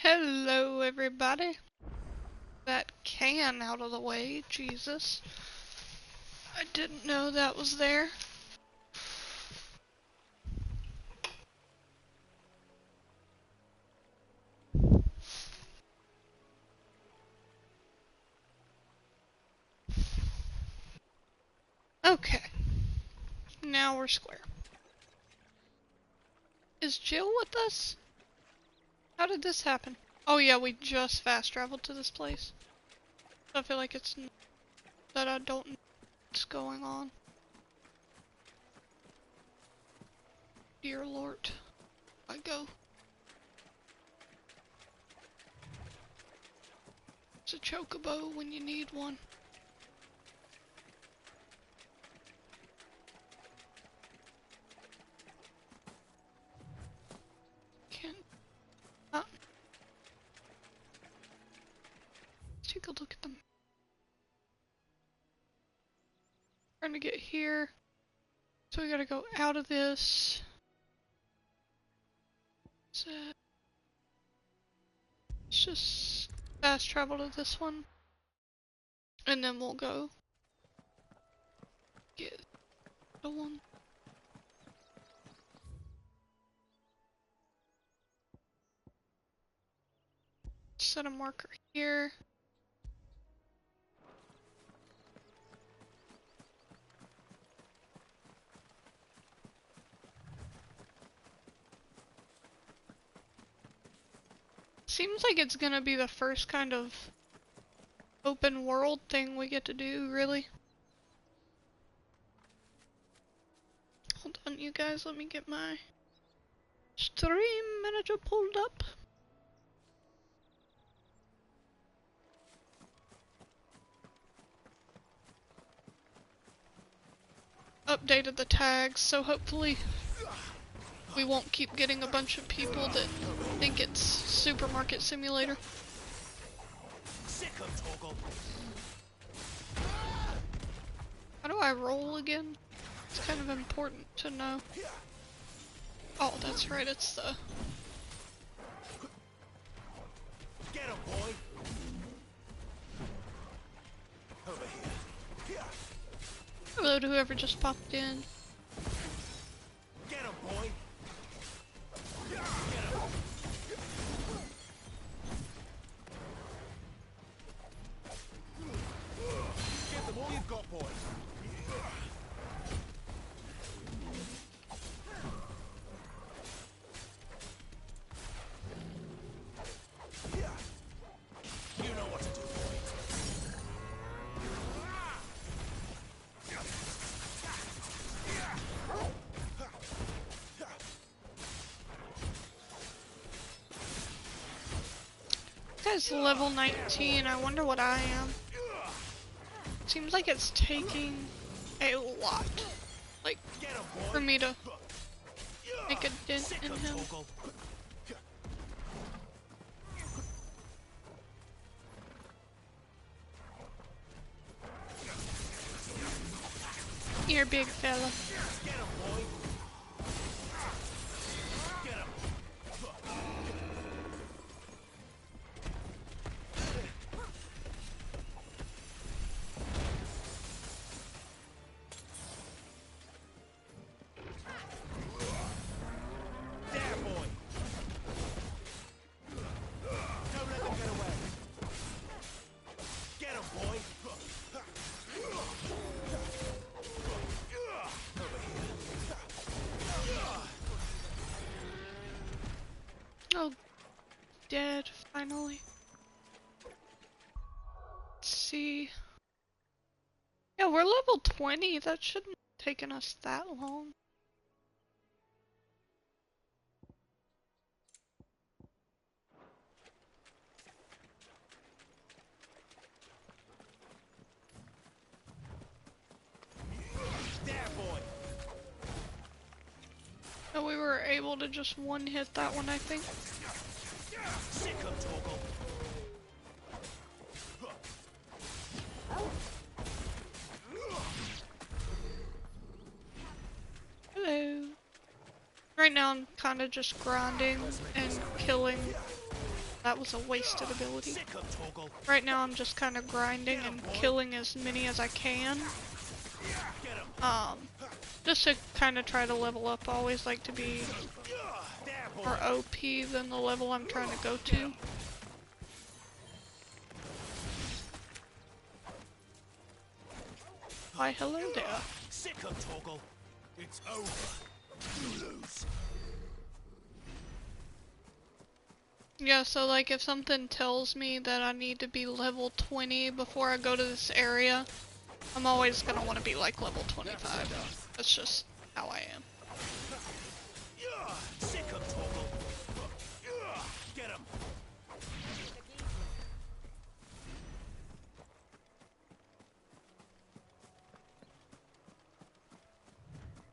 Hello, everybody. That can out of the way, Jesus. I didn't know that was there. Okay, now we're square. Is Jill with us? How did this happen? Oh yeah, we just fast traveled to this place. I feel like it's that I don't know what's going on. Dear Lord, I go. It's a chocobo when you need one. Can't. Let's take a look at them. Trying to get here. So we gotta go out of this. So let's just fast travel to this one. And then we'll go get the one. Set a marker here. Seems like it's gonna be the first kind of open world thing we get to do, really. Hold on, you guys, let me get my stream manager pulled up. Updated the tags, so hopefully we won't keep getting a bunch of people that think it's Supermarket Simulator. How do I roll again? It's kind of important to know. Oh, that's right, it's the... Get him, boy! Over here. Hello to whoever just popped in. Get him, boy! Get him! Get them all you've got, boy! You know what to do, boy. This guy's level 19, I wonder what I am. Seems like it's taking a lot, like, for me to make a dent in him. Here, big fella. Oh, dead, finally. Let's see. Yeah, we're level 20, that shouldn't have taken us that long. So we were able to just one-hit that one, I think. Hello. Right now I'm kind of just grinding and killing That was a wasted ability. Sick of Toggle. Right now I'm just kind of grinding and killing as many as I can. Get him. Just to kind of try to level up. I always like to be There, boy. more OP than the level I'm trying to go to. Why, hello there. Sick of Toggle. It's over. You lose. Yeah, so like if something tells me that I need to be level 20 before I go to this area, I'm always gonna want to be like level 25. That's just how I am. Sick of Toggle. Get him.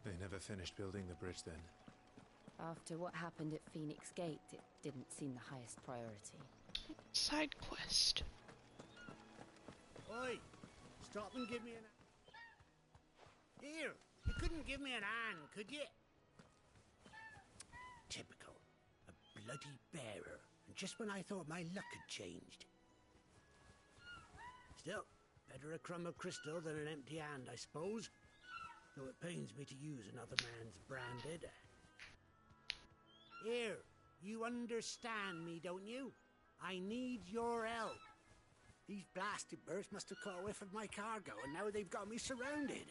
They never finished building the bridge then. After what happened at Phoenix Gate, it didn't seem the highest priority. Side quest. Oi! Stop and give me an... Here! You couldn't give me an hand, could you? Typical. A bloody bearer. And just when I thought my luck had changed. Still, better a crumb of crystal than an empty hand, I suppose. Though it pains me to use another man's branded. Here, you understand me, don't you? I need your help. These blasted birds must have caught a whiff of my cargo, and now they've got me surrounded.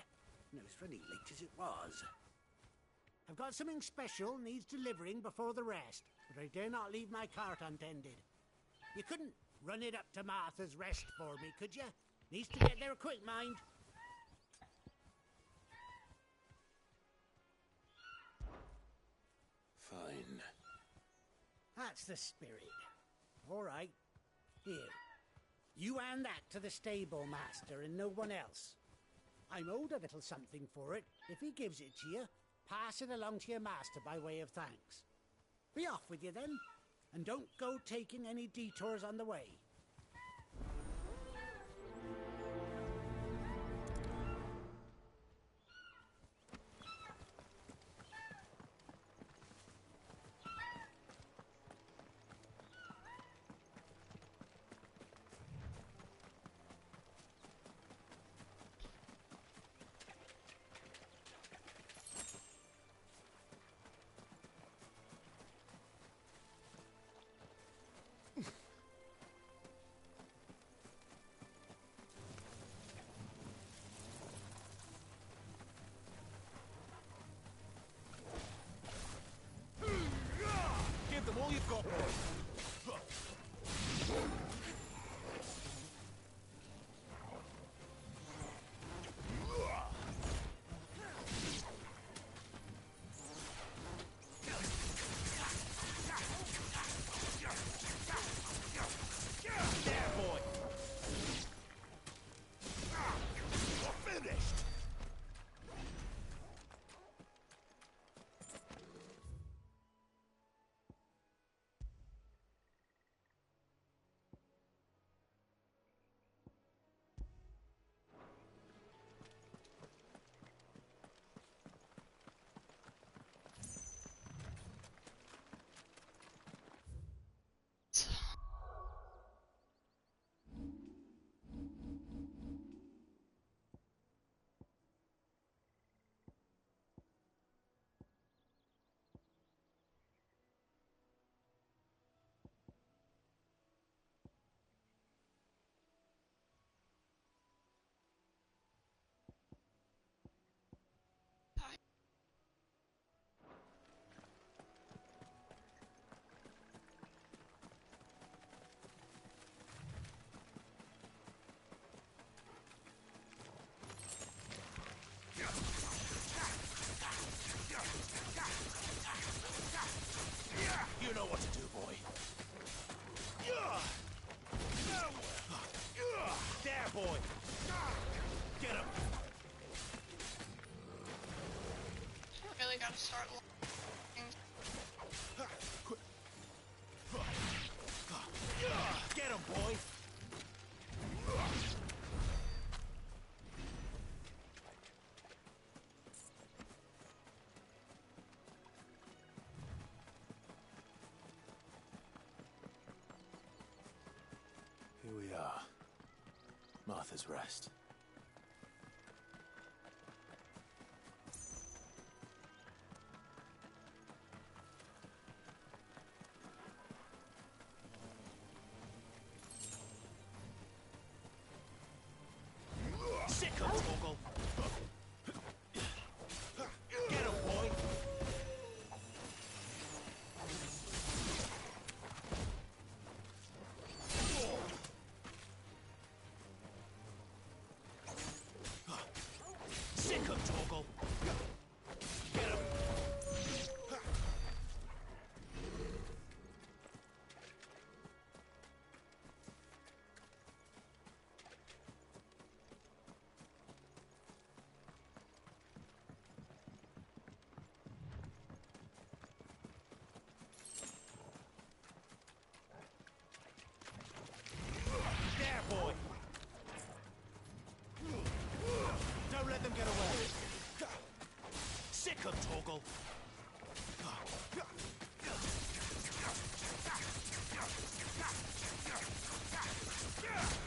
And it was funny late as it was. I've got something special needs delivering before the rest, but I dare not leave my cart untended. You couldn't run it up to Martha's Rest for me, could you? Needs to get there quick, mind. Fine. That's the spirit. All right. Here. You hand that to the stable master and no one else. I'm owed a little something for it. If he gives it to you, pass it along to your master by way of thanks. Be off with you then, and don't go taking any detours on the way. Give them all you've got, boy. There, boy. We're finished. You know what to do, boy. There, boy. Get him. Really gotta start. Get him, boy. Martha's Rest. Sick of Torgal. Get him, boy. Sick of Torgal. Get him. There, boy. Don't let them get away. Sick of Torgal.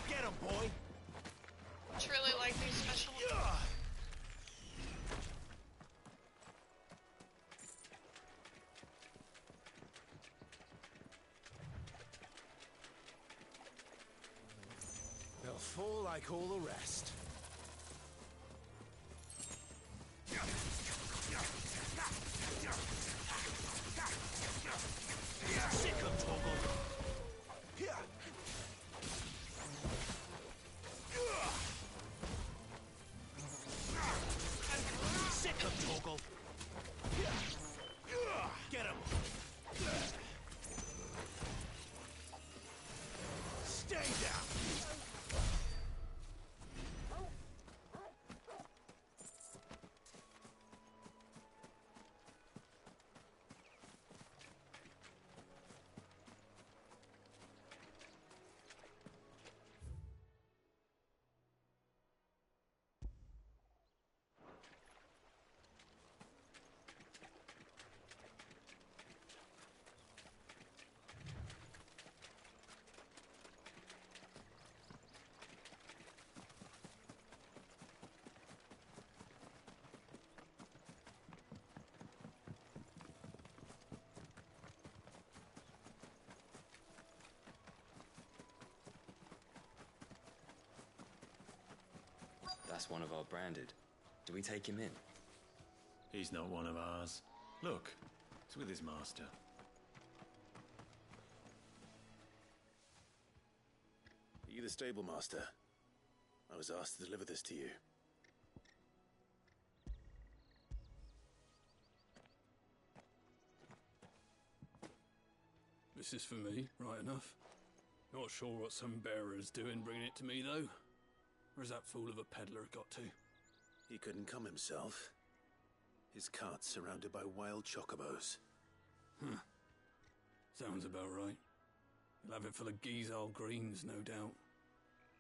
Get him, boy. It's really like these special. They'll fall like all the rest. Sick of Torgal. Sick of Torgal. Get him. Stay down. That's one of our branded. Do we take him in? He's not one of ours. Look, it's with his master. Are you the stable master? I was asked to deliver this to you. This is for me, right enough. Not sure what some bearer's doing bringing it to me, though. Where's that fool of a peddler got to? He couldn't come himself. His cart's surrounded by wild chocobos. Sounds about right. He'll have it full of Gizal greens, no doubt.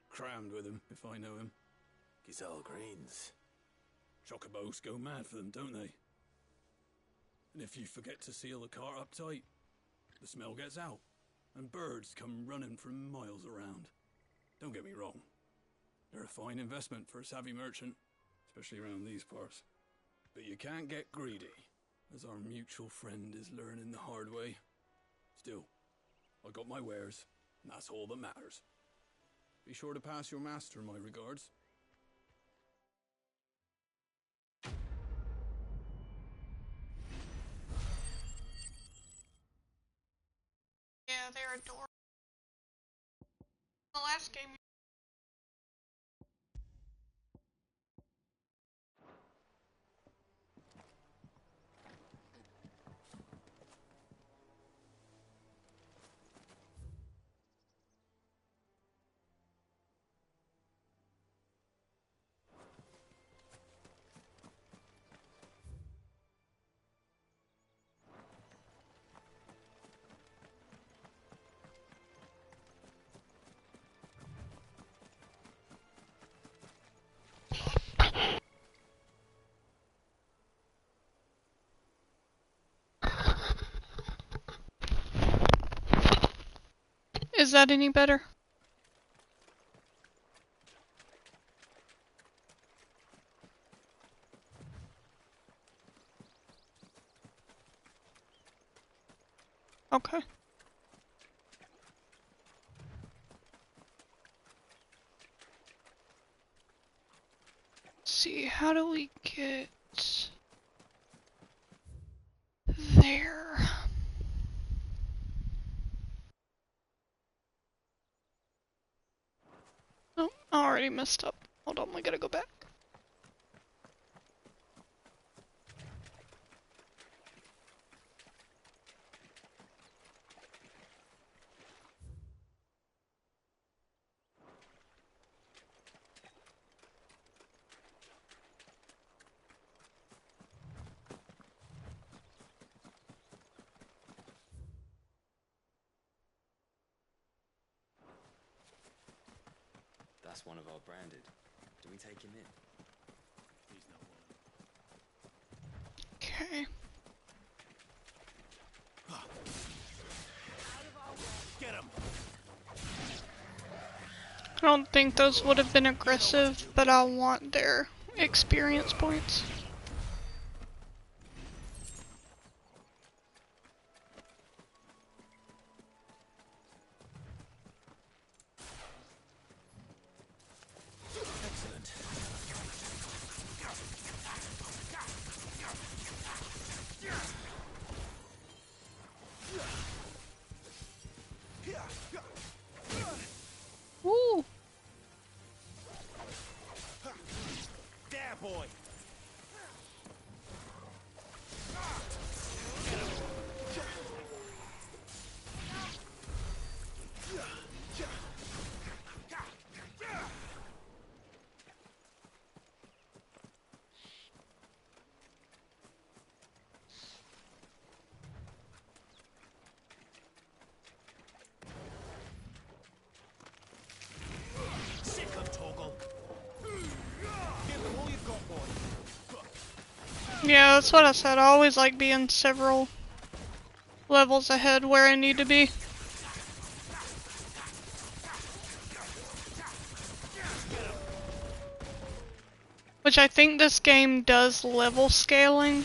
Crammed with him, if I know him. Gizal greens. Chocobos go mad for them, don't they? And if you forget to seal the cart up tight, the smell gets out, and birds come running from miles around. Don't get me wrong. They're a fine investment for a savvy merchant, especially around these parts. But you can't get greedy, as our mutual friend is learning the hard way. Still, I got my wares, and that's all that matters. Be sure to pass your master my regards. Yeah, they're adorable. The last game. Is that any better? Okay. Let's see, how do we get there? Oh, I already messed up. Hold on, we gotta go back. That's one of our branded. Do we take him in? He's not one of Okay. Get him! I don't think those would have been aggressive, but I want their experience points. Excellent. Woo! There, boy! Sick of Toggle. Give them all you've got, boy. Yeah, that's what I said. I always like being several levels ahead where I need to be. Which I think this game does level scaling.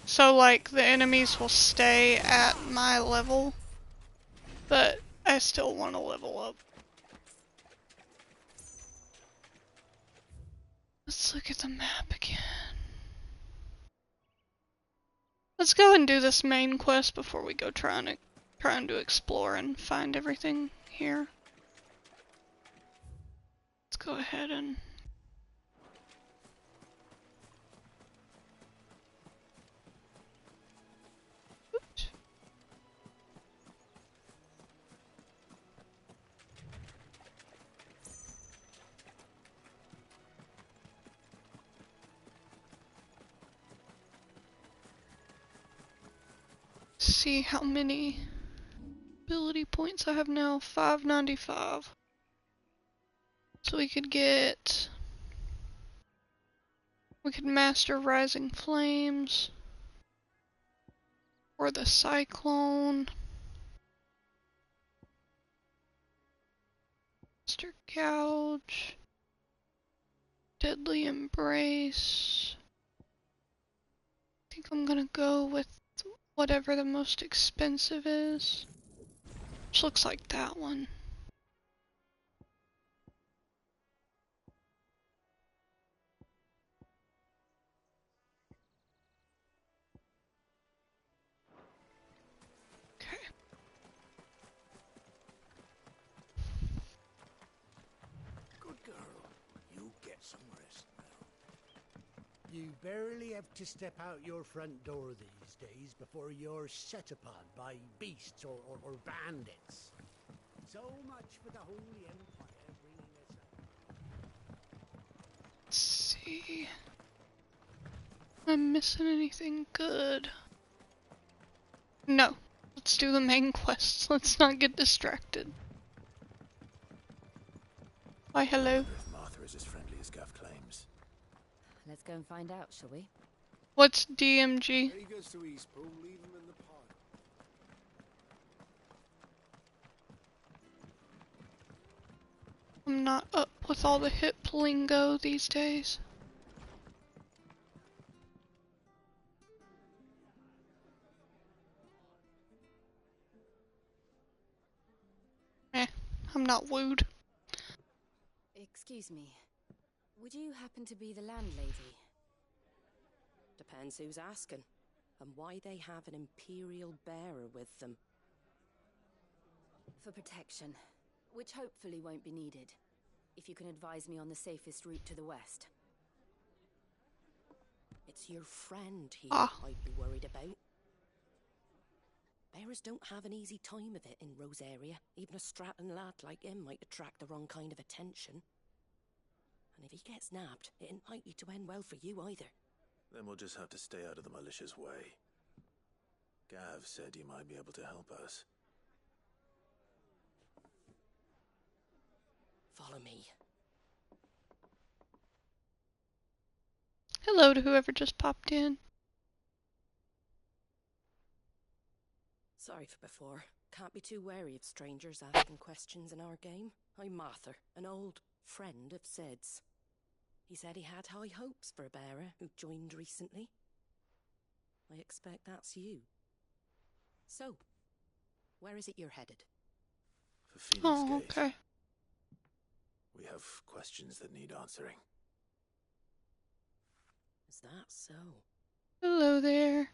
So like the enemies will stay at my level, but I still want to level up. Let's look at the map again. Let's go and do this main quest before we go trying to explore and find everything here. Let's go ahead and oops. See how many ability points I have now. 595. So we could master Rising Flames or the Cyclone. Master Gouge. Deadly Embrace. I think I'm gonna go with whatever the most expensive is. Which looks like that one. Okay. Good girl. You get some rest now. You barely have to step out your front door these days before you're set upon by beasts or bandits. So much for the Holy Empire bringing us up. Let's see. Am I missing anything good? No. Let's do the main quests. Let's not get distracted. Why, hello. If Martha is as friendly as Gav claims. Let's go and find out, shall we? What's DMG? He goes to Eastpool, leave him in the pod. I'm not up with all the hip lingo these days. I'm not wooed. Excuse me. Would you happen to be the landlady? Depends who's asking, and why they have an Imperial bearer with them. For protection, which hopefully won't be needed. If you can advise me on the safest route to the west. It's your friend here Ah. I'd be worried about. Bearers don't have an easy time of it in Rose area. Even a Stratton lad like him might attract the wrong kind of attention. And if he gets nabbed, it ain't likely to end well for you either. Then we'll just have to stay out of the malicious way. Gav said you might be able to help us. Follow me. Hello to whoever just popped in. Sorry for before. Can't be too wary of strangers asking questions in our game. I'm Martha, an old friend of Sid's. He said he had high hopes for a bearer who joined recently. I expect that's you. So, where is it you're headed? For Phoenix Oh, Gate, okay. we have questions that need answering. Is that so? Hello there.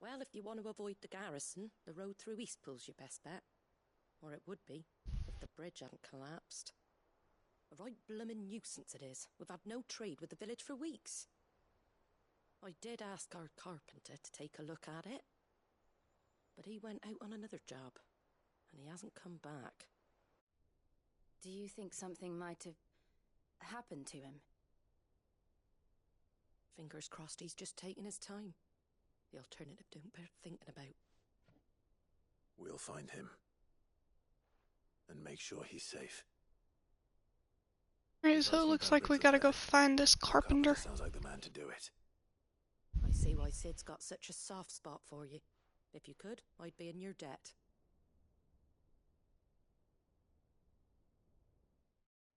Well, if you want to avoid the garrison, the road through Eastpool's your best bet. Or it would be, if the bridge hadn't collapsed. A right bloomin' nuisance it is. We've had no trade with the village for weeks. I did ask our carpenter to take a look at it, but he went out on another job, and he hasn't come back. Do you think something might have happened to him? Fingers crossed he's just taking his time. The alternative don't bear thinking about. We'll find him. And make sure he's safe. Alright, so it looks like we gotta go find this carpenter. Sounds like the man to do it. I see why Sid's got such a soft spot for you. If you could, I'd be in your debt.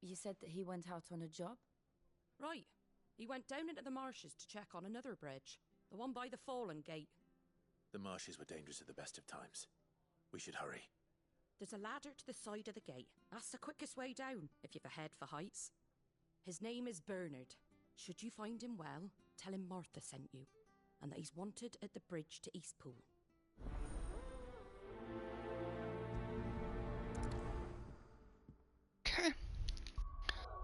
You said that he went out on a job? Right. He went down into the marshes to check on another bridge. The one by the Fallen Gate. The marshes were dangerous at the best of times. We should hurry. There's a ladder to the side of the gate. That's the quickest way down, if you've a head for heights. His name is Bernard. Should you find him well, tell him Martha sent you, and that he's wanted at the bridge to Eastpool. Okay.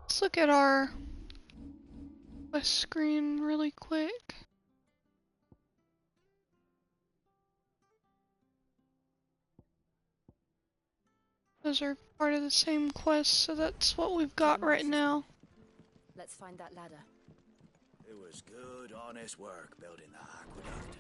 Let's look at our quest screen really quick. Those are part of the same quest, so that's what we've got right now. Let's find that ladder. It was good, honest work building the aqueduct.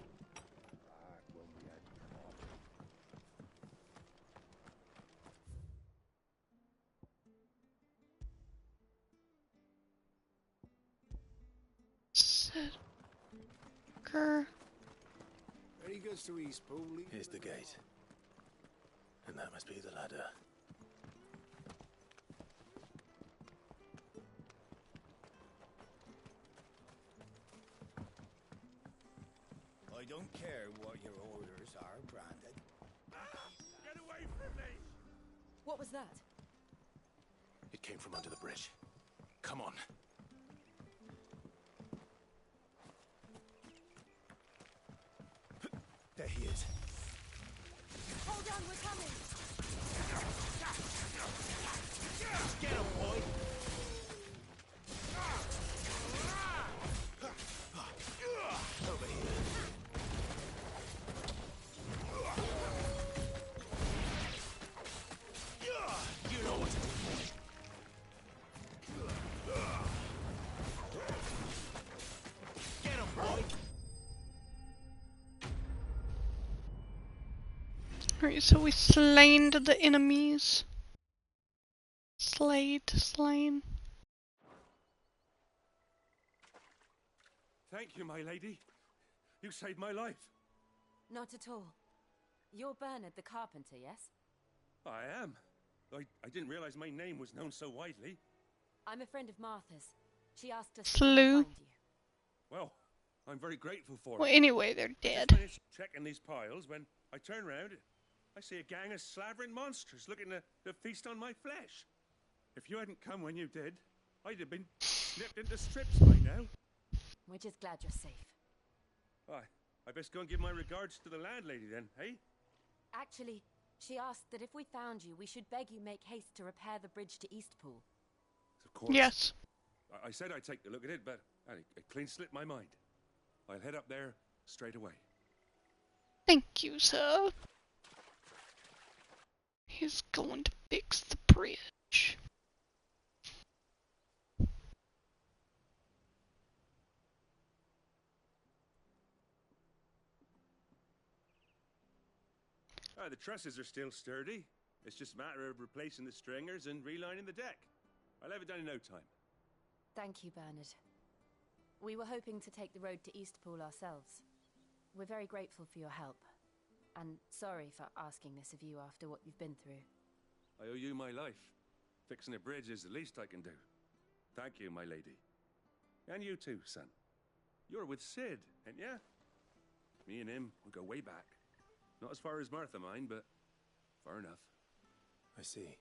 Grr. Ready goes to Eastpool. Here's the gate. And that must be the ladder. I don't care what your orders are, Brandon. Get away from me! What was that? It came from under the bridge. Come on. There he is. Hold on, we're coming! Get him, boy! Over here. You know what to do. Get him, boy! Alright, so we slain the enemies. Slain. Thank you, my lady. You saved my life. Not at all. You're Bernard the carpenter, yes? I am. I didn't realize my name was known so widely. I'm a friend of Martha's. She asked us Slew. to come find you. Well, I'm very grateful for Well, it. anyway, they're I dead. just finished checking these piles when I turned round I see a gang of slavering monsters looking to feast on my flesh. If you hadn't come when you did, I'd have been snipped into strips by now. We're just glad you're safe. Why, I best go and give my regards to the landlady then, eh? Actually, she asked that if we found you, we should beg you make haste to repair the bridge to Eastpool. Of course. Yes. I said I'd take a look at it, but it clean slipped my mind. I'll head up there straight away. Thank you, sir. He's going to fix the bridge. The trusses are still sturdy. It's just a matter of replacing the stringers and relining the deck. I'll have it done in no time. Thank you, Bernard. We were hoping to take the road to Eastpool ourselves. We're very grateful for your help. And sorry for asking this of you after what you've been through. I owe you my life. Fixing a bridge is the least I can do. Thank you, my lady. And you too, son. You're with Sid, ain't ya? Me and him, we go way back. Not as far as Martha, mind, but far enough. I see.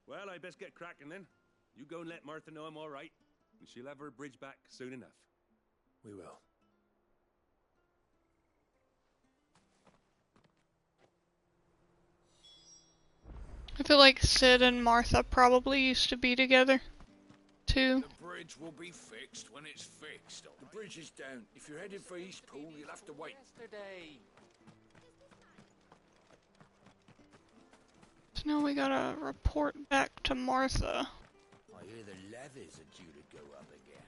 Well, I best get cracking then. You go and let Martha know I'm all right, and she'll have her bridge back soon enough. We will. I feel like Sid and Martha probably used to be together, too. The bridge will be fixed when it's fixed. The bridge is down. If you're headed for Eastpool, you'll have to wait. Yesterday. So now we gotta report back to Martha. I hear the levies are due to go up again.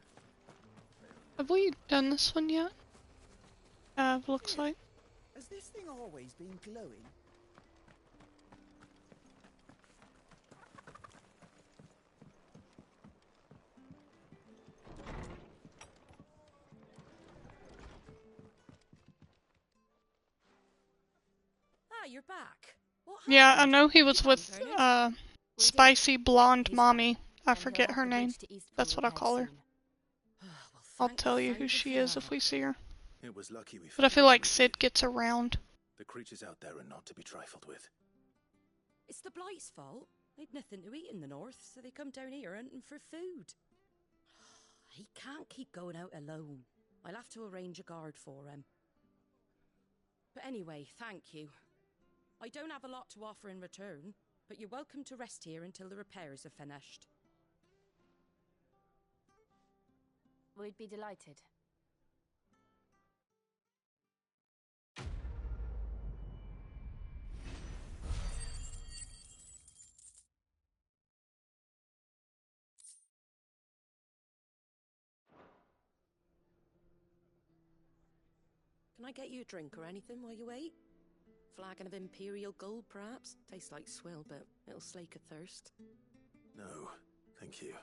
Have we done this one yet? Looks like. Has this thing always been glowing? Ah, you're back. What Yeah, I happened? know he was with, Bernard? spicy blonde He's mommy. I And he'll forget have her the name. bridge to Eastpool That's what I repaired call her. soon. Well, I'll thank tell you the who she Savior is for if we see her. It was lucky we But I found feel her like when we Sid did. gets around. The creatures out there are not to be trifled with. It's the Blight's fault. They'd nothing to eat in the north, so they come down here hunting for food. He can't keep going out alone. I'll have to arrange a guard for him. But anyway, thank you. I don't have a lot to offer in return, but you're welcome to rest here until the repairs are finished. We'd be delighted. Can I get you a drink or anything while you wait? Flagon of Imperial Gold, perhaps? Tastes like swill, but it'll slake a thirst. No, thank you.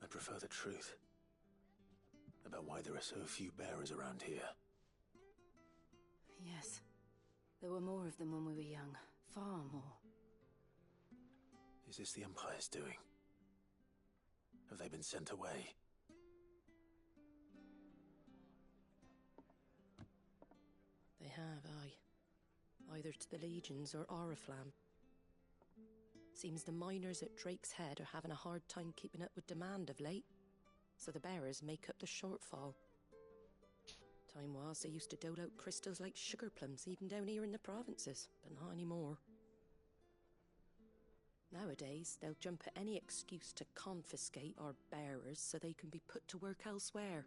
I prefer the truth. About why there are so few bearers around here. Yes. There were more of them when we were young. Far more. Is this the Empire's doing? Have they been sent away? They have, aye. Either to the Legions or Oriflamme. Seems the miners at Drake's Head are having a hard time keeping up with demand of late, so the bearers make up the shortfall. Time was they used to dole out crystals like sugar plums even down here in the provinces, but not anymore. Nowadays, they'll jump at any excuse to confiscate our bearers so they can be put to work elsewhere.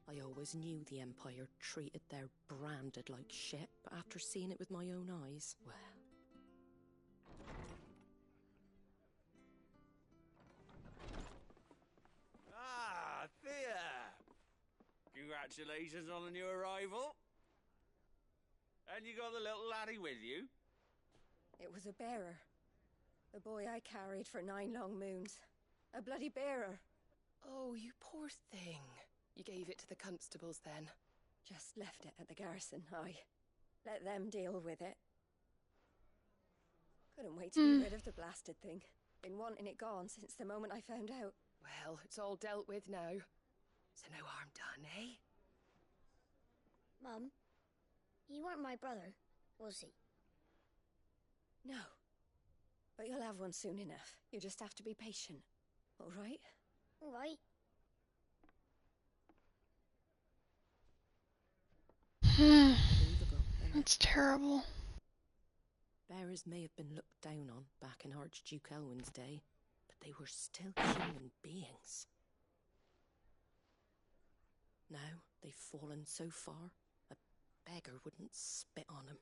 I always knew the Empire treated their branded like shit, but after seeing it with my own eyes, well... Ah, Thea! Congratulations on the new arrival. And you got the little laddie with you? It was a bearer. The boy I carried for 9 long moons. A bloody bearer. Oh, you poor thing. You gave it to the constables then? Just left it at the garrison, I. Let them deal with it. Couldn't wait to be rid of the blasted thing. Been wanting it gone since the moment I found out. Well, it's all dealt with now. So no harm done, eh? Mum, he weren't my brother, was he? No. But you'll have one soon enough. You just have to be patient. All right? All right. That's terrible. Bearers may have been looked down on back in Archduke Elwin's day, but they were still human beings. Now they've fallen so far, a beggar wouldn't spit on them.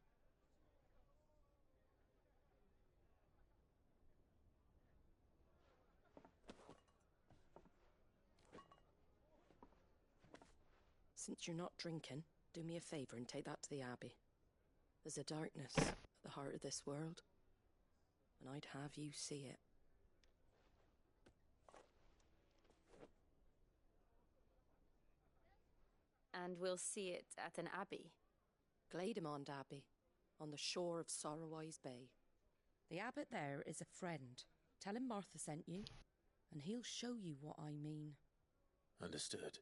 Since you're not drinking, do me a favour and take that to the Abbey. There's a darkness at the heart of this world, and I'd have you see it. And we'll see it at an abbey? Glademond Abbey, on the shore of Sorrowise Bay. The abbot there is a friend. Tell him Martha sent you, and he'll show you what I mean. Understood.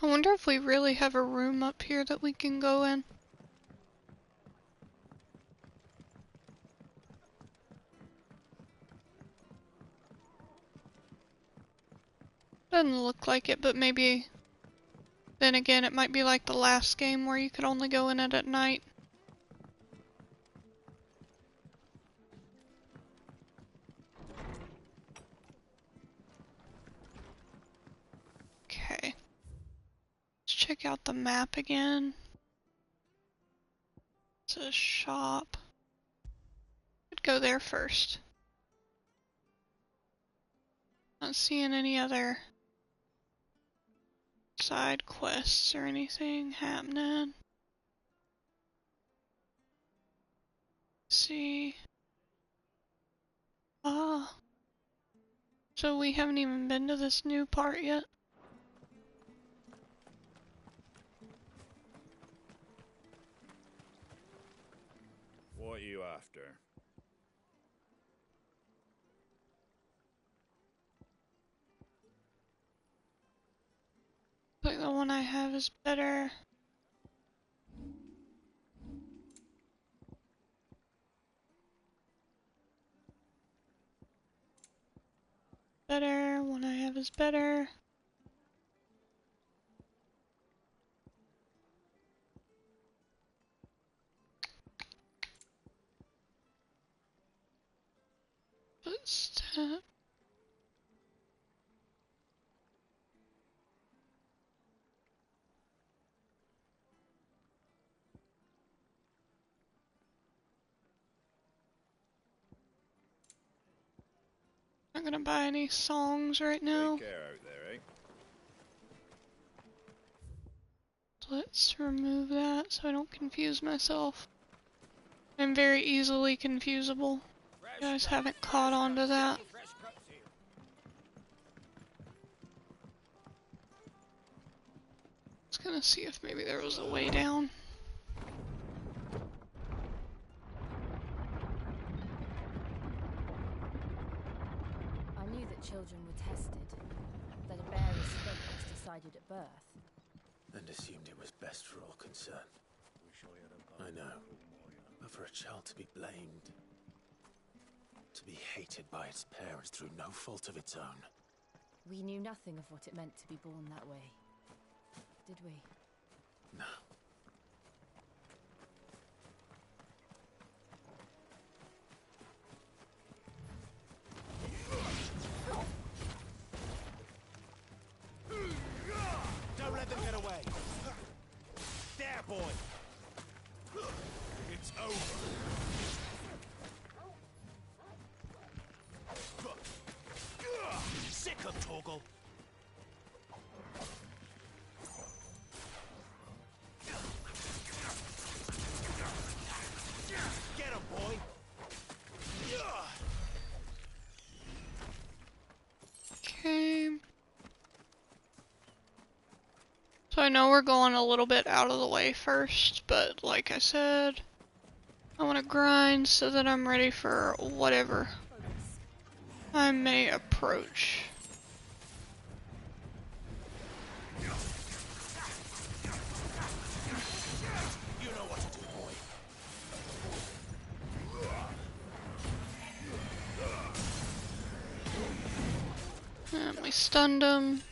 I wonder if we really have a room up here that we can go in. Doesn't look like it, but maybe... Then again, it might be like the last game where you could only go in it at night. Okay. Let's check out the map again. It's a shop. Could go there first. Not seeing any other side quests or anything happening. See. Ah. So we haven't even been to this new part yet. What are you after? Like the one I have is better. Better, one I have is better. Footstep. Not gonna buy any songs right now. Take care out there, eh? Let's remove that so I don't confuse myself. I'm very easily confusable. You guys haven't caught on to that. Just gonna see if maybe there was a way down. I knew that children were tested, that a bearer's fate was decided at birth. And assumed it was best for all concerned. I know. But for a child to be blamed, to be hated by its parents through no fault of its own. We knew nothing of what it meant to be born that way, did we? No. Don't let them get away. There, boy. It's over. Sick of Torgal. Get him, boy. Okay. So I know we're going a little bit out of the way first, but like I said, I want to grind so that I'm ready for whatever I may approach. And we stunned him.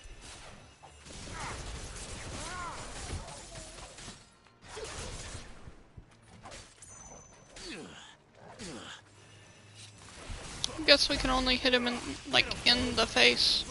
I guess we can only hit him in, like, in the face.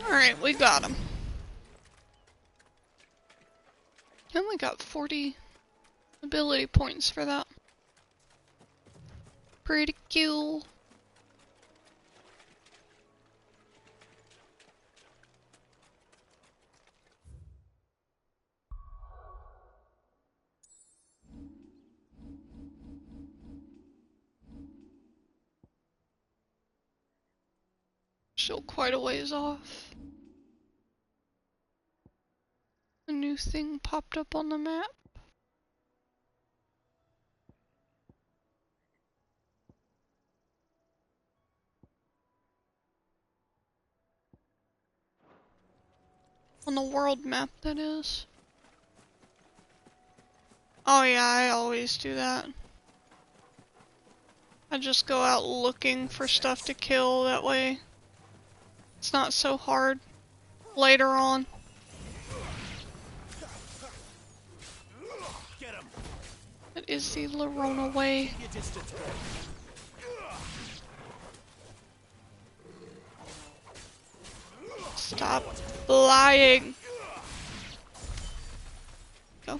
Alright, we got him. He only got 40 ability points for that. Pretty cool. Still quite a ways off. A new thing popped up on the map. On the world map, that is. Oh yeah, I always do that. I just go out looking for stuff to kill, that way it's not so hard later on. That is the Lorona way. Stop lying. Go.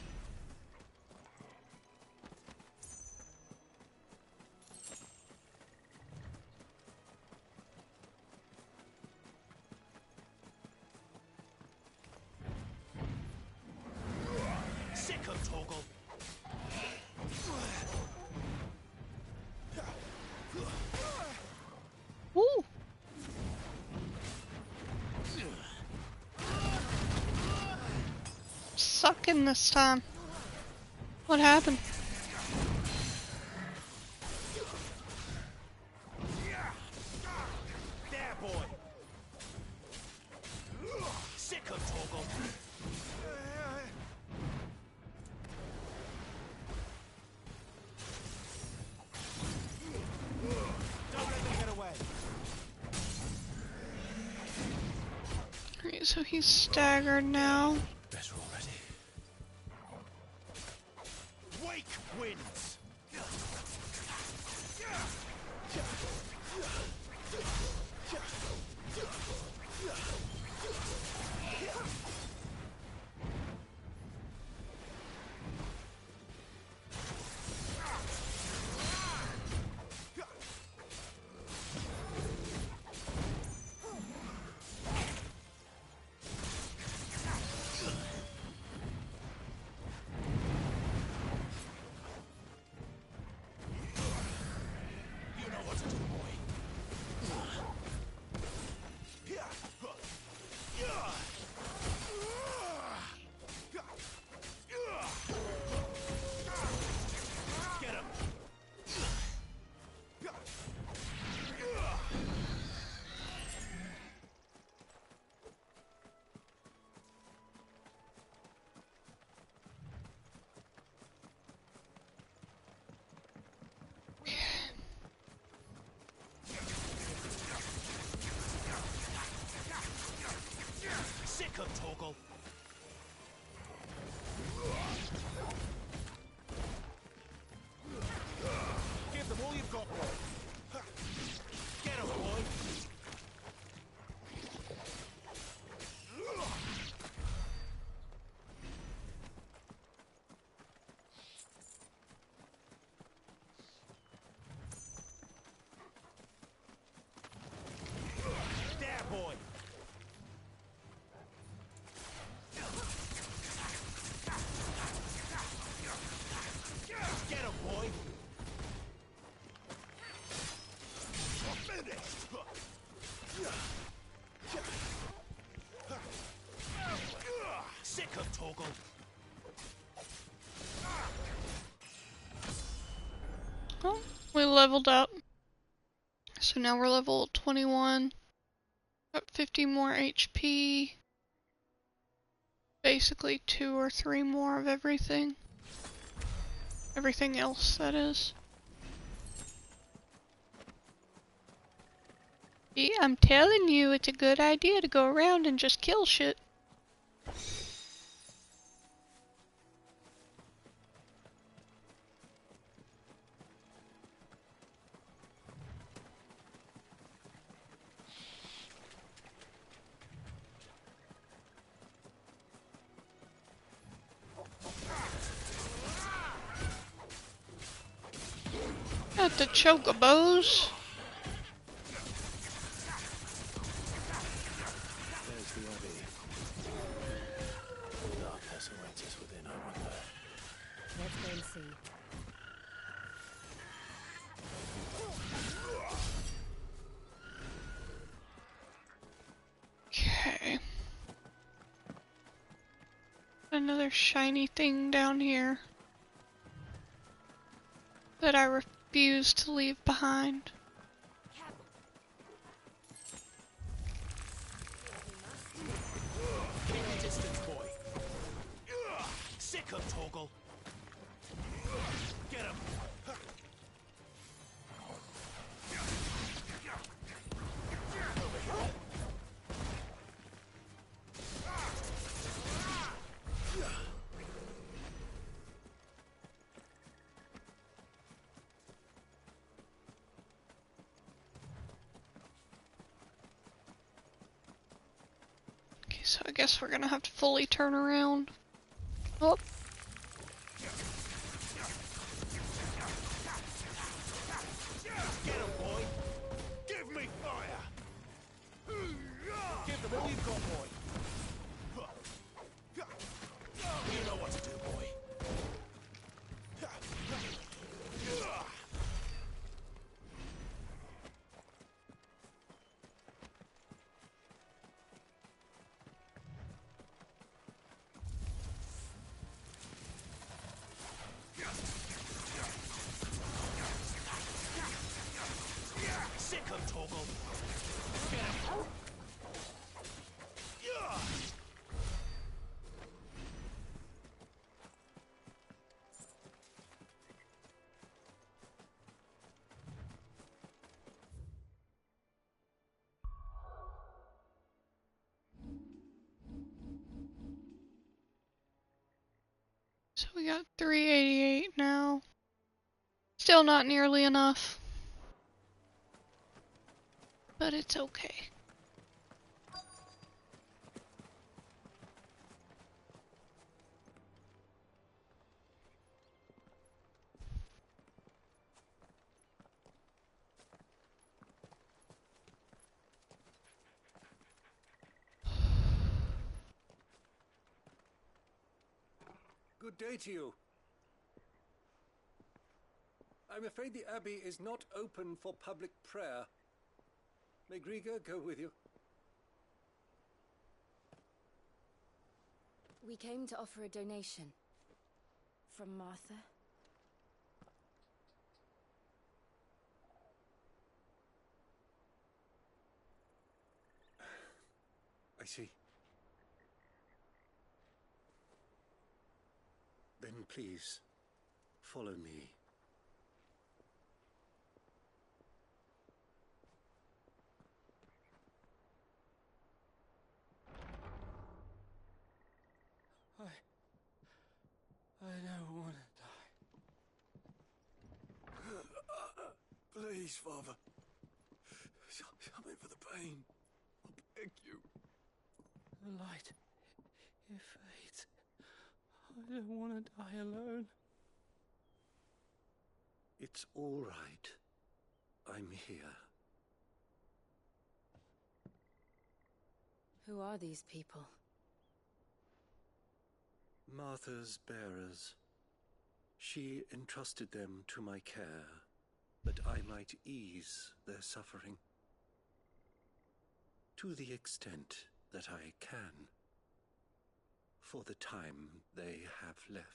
Sick of Toggle. Woo! Sucking this time. What happened? There, boy. Sick of Toggle. Don't let them get away. Alright, so he's staggered now. Better already. Wake wins. Torgal. Give them all you've got, boy. Get him, boy. There, boy. Get him, boy. You're finished. Sick of Torgal. Oh, we leveled up. So now we're level 21. Got 50 more HP. Basically 2 or 3 more of everything. Everything else, that is. See, I'm telling you, it's a good idea to go around and just kill shit. Got the chocobos. There's the Abbey. Darkness awaits us within, I wonder. Let's go and see. Okay. Another shiny thing down here that I refuse to leave behind. Keep your distance, boy. Sick of Torgal. Get him. Okay, so I guess we're gonna have to fully turn around. Oh. Get him, boy. Give me fire. Give them all you've got, boy. You know what to do, boy. Sick of Torgal. Get him. So we got 388 now. Still not nearly enough. But it's okay. Good day to you. I'm afraid the Abbey is not open for public prayer. May Griga go with you? We came to offer a donation. From Martha. I see. Then please, follow me. Please, Father. Something for the pain. I beg you. The light, it fades. I don't want to die alone. It's all right. I'm here. Who are these people? Martha's bearers. She entrusted them to my care, that I might ease their suffering. To the extent that I can, for the time they have left.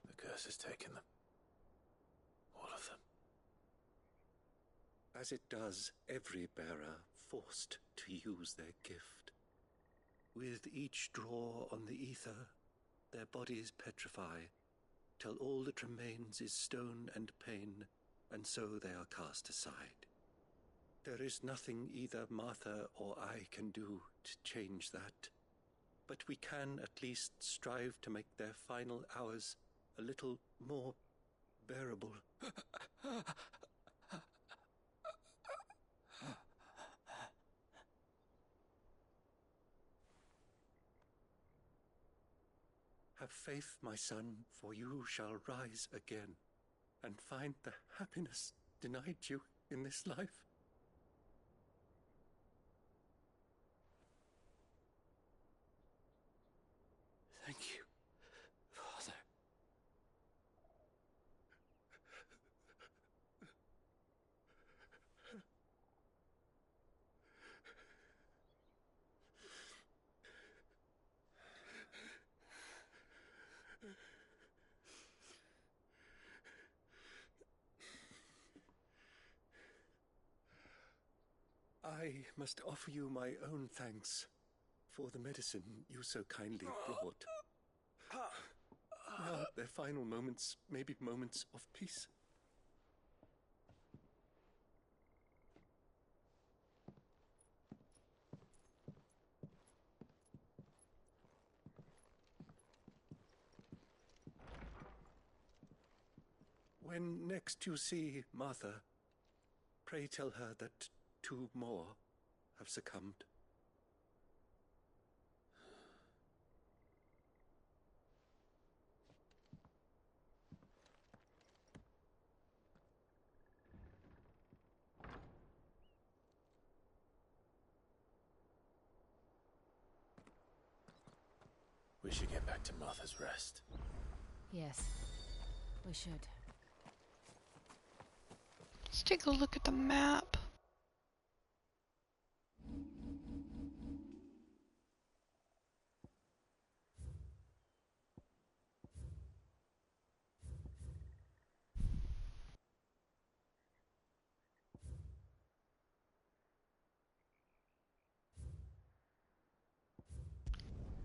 The curse has taken them. All of them. As it does every bearer forced to use their gift. With each draw on the ether, their bodies petrify, till all that remains is stone and pain, and so they are cast aside. There is nothing either Martha or I can do to change that, but we can at least strive to make their final hours a little more bearable. Have faith, my son, for you shall rise again, and find the happiness denied you in this life. Thank you, Father. I must offer you my own thanks for the medicine you so kindly brought. Now, their final moments may be moments of peace. When next you see Martha, pray tell her that 2 more have succumbed. We should get back to Martha's Rest. Yes, we should. Let's take a look at the map.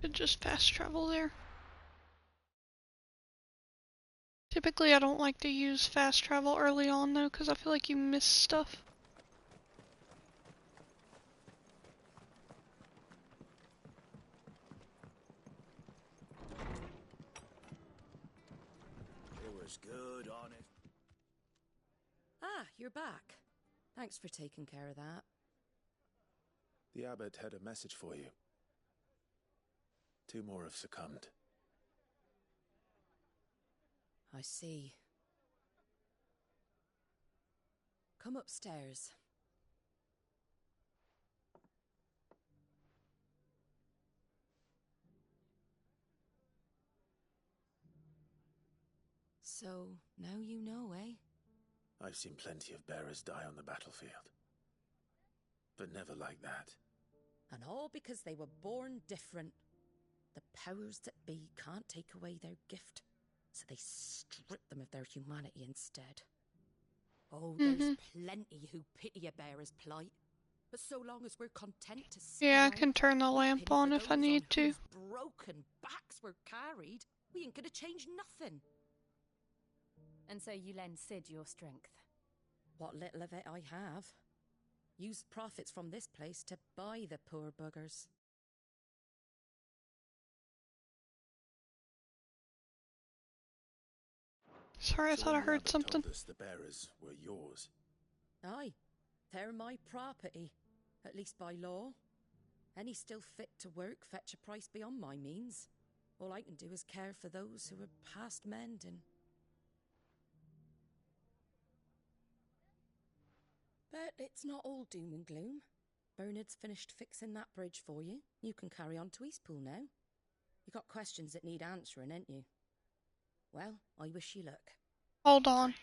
Could just fast travel there. Typically I don't like to use fast travel early on though, because I feel like you miss stuff. It was good, honest. Ah, you're back. Thanks for taking care of that. The abbot had a message for you. 2 more have succumbed. I see. Come upstairs. So, now you know, eh? I've seen plenty of bearers die on the battlefield. But never like that. And all because they were born different. The powers that be can't take away their gift, so they strip them of their humanity instead. Oh, there's plenty who pity a bearer's plight. But so long as we're content to sit Yeah, I around can turn the lamp on if I need to. whose broken backs were carried, we ain't gonna change nothing. And so you lend Sid your strength. What little of it I have. Used profits from this place to buy the poor buggers. Sorry, I So thought I when the heard abbot something. told us the bearers were yours. Aye, they're my property, at least by law. Any still fit to work fetch a price beyond my means. All I can do is care for those who are past mending. But it's not all doom and gloom. Bernard's finished fixing that bridge for you. You can carry on to Eastpool now. You got questions that need answering, ain't you? Well, I wish you luck. Hold on.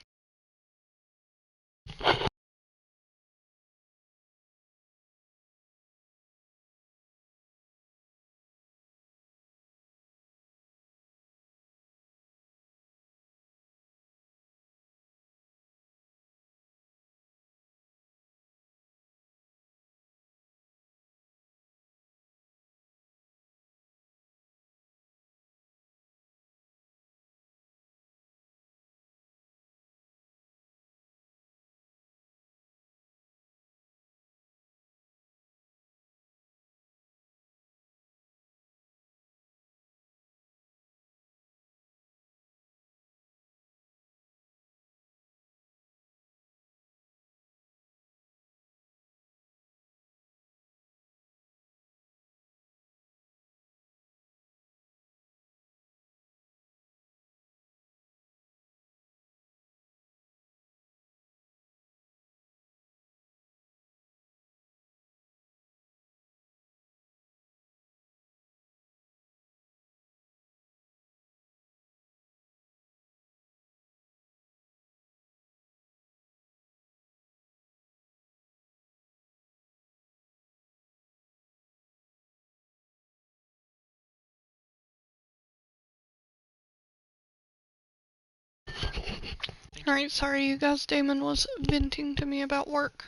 Alright, sorry you guys, Damon was venting to me about work.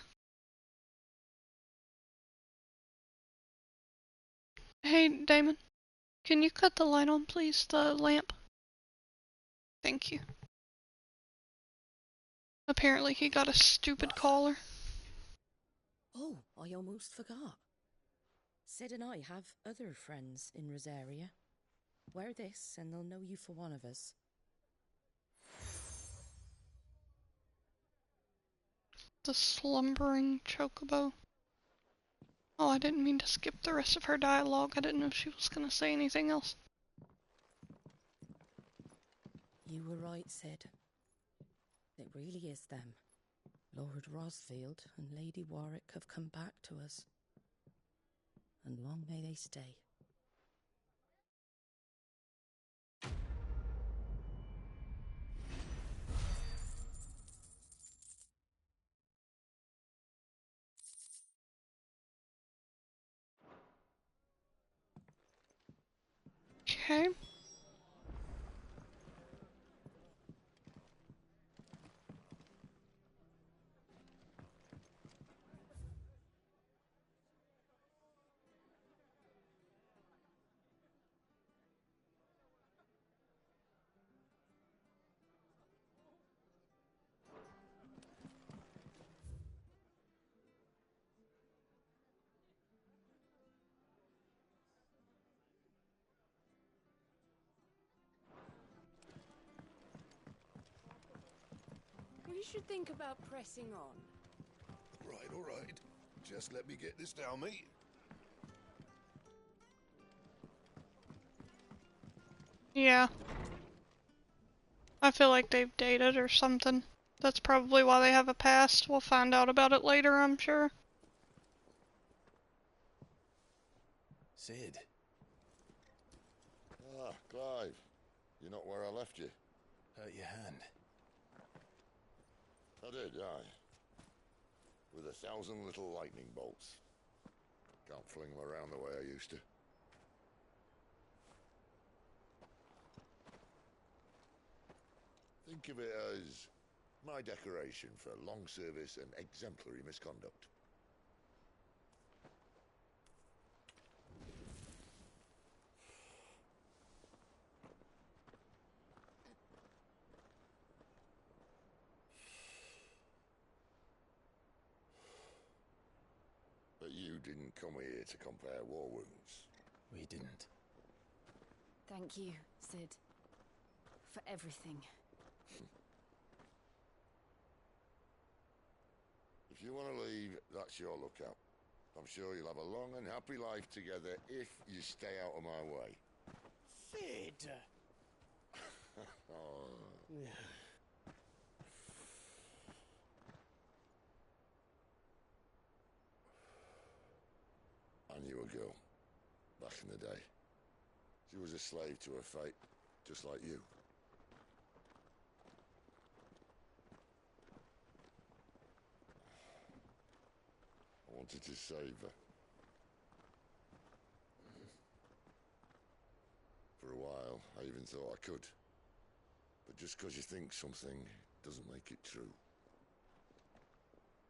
Hey, Damon, can you cut the light on, please? The lamp? Thank you. Apparently he got a stupid caller. Oh, I almost forgot. Sid and I have other friends in Rosaria. Wear this and they'll know you for one of us. The slumbering chocobo. Oh, I didn't mean to skip the rest of her dialogue. I didn't know if she was gonna say anything else. You were right, Sid. It really is them. Lord Rosfield and Lady Warwick have come back to us. And long may they stay. Okay. We should think about pressing on. Right, all right. Just let me get this down, mate. Yeah. I feel like they've dated or something. That's probably why they have a past. We'll find out about it later, I'm sure. Sid. Ah, Clive. You're not where I left you. Hurt your hand. I did, aye. With 1,000 little lightning bolts. Can't fling them around the way I used to. Think of it as my decoration for long service and exemplary misconduct. didn't come here to compare war wounds. We didn't. Thank you, Sid. For everything. If you want to leave, that's your lookout. I'm sure you'll have a long and happy life together if you stay out of my way. Sid! Oh. I knew a girl, back in the day. She was a slave to her fate, just like you. I wanted to save her. For a while, I even thought I could. But just because you think something doesn't make it true.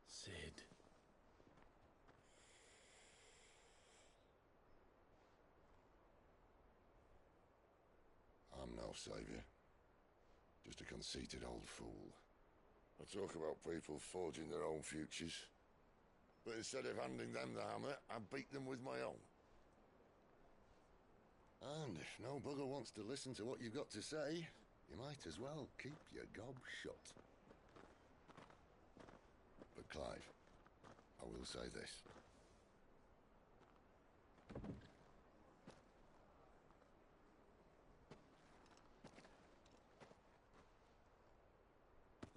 Sid. I'm no savior. Just a conceited old fool. I talk about people forging their own futures. But instead of handing them the hammer, I beat them with my own. And if no bugger wants to listen to what you've got to say, you might as well keep your gob shut. But Clive, I will say this.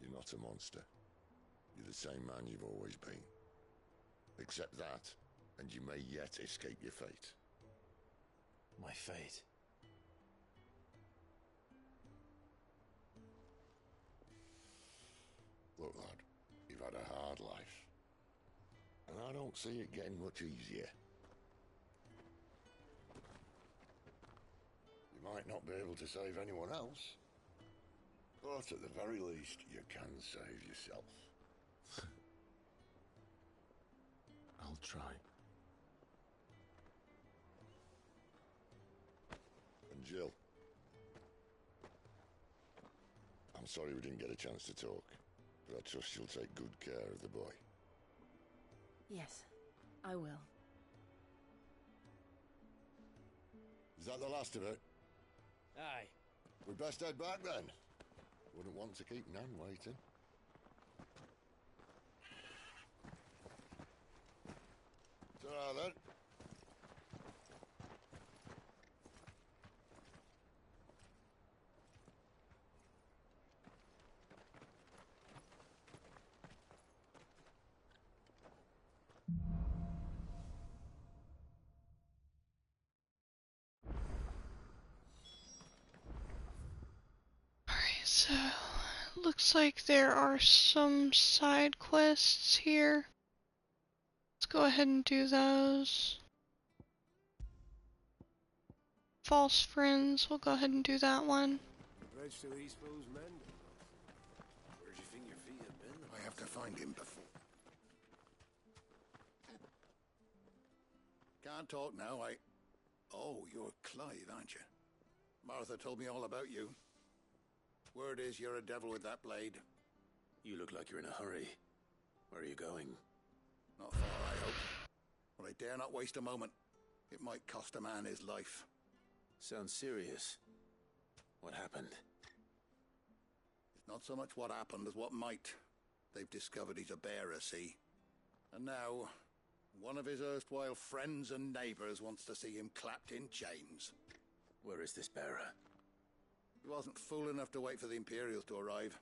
You're not a monster. You're the same man you've always been. Accept that, and you may yet escape your fate. My fate? Look, lad, you've had a hard life. And I don't see it getting much easier. You might not be able to save anyone else, but at the very least, you can save yourself. I'll try. And Jill. I'm sorry we didn't get a chance to talk, but I trust you'll take good care of the boy. Yes, I will. Is that the last of it? Aye. We'd best head back then. Wouldn't want to keep Nan waiting. Ta-ra then. So, looks like there are some side quests here. Let's go ahead and do those. False friends, we'll go ahead and do that one. Bridge to Eastpool's mending. Where'd you think your feet had been? I have to find him before. Can't talk now, Oh, you're Clive, aren't you? Martha told me all about you. Word is you're a devil with that blade. You look like you're in a hurry. Where are you going? Not far, I hope. But I dare not waste a moment. It might cost a man his life. Sounds serious. What happened? It's not so much what happened as what might. They've discovered he's a bearer, see? And now, one of his erstwhile friends and neighbours wants to see him clapped in chains. Where is this bearer? He wasn't fool enough to wait for the Imperials to arrive.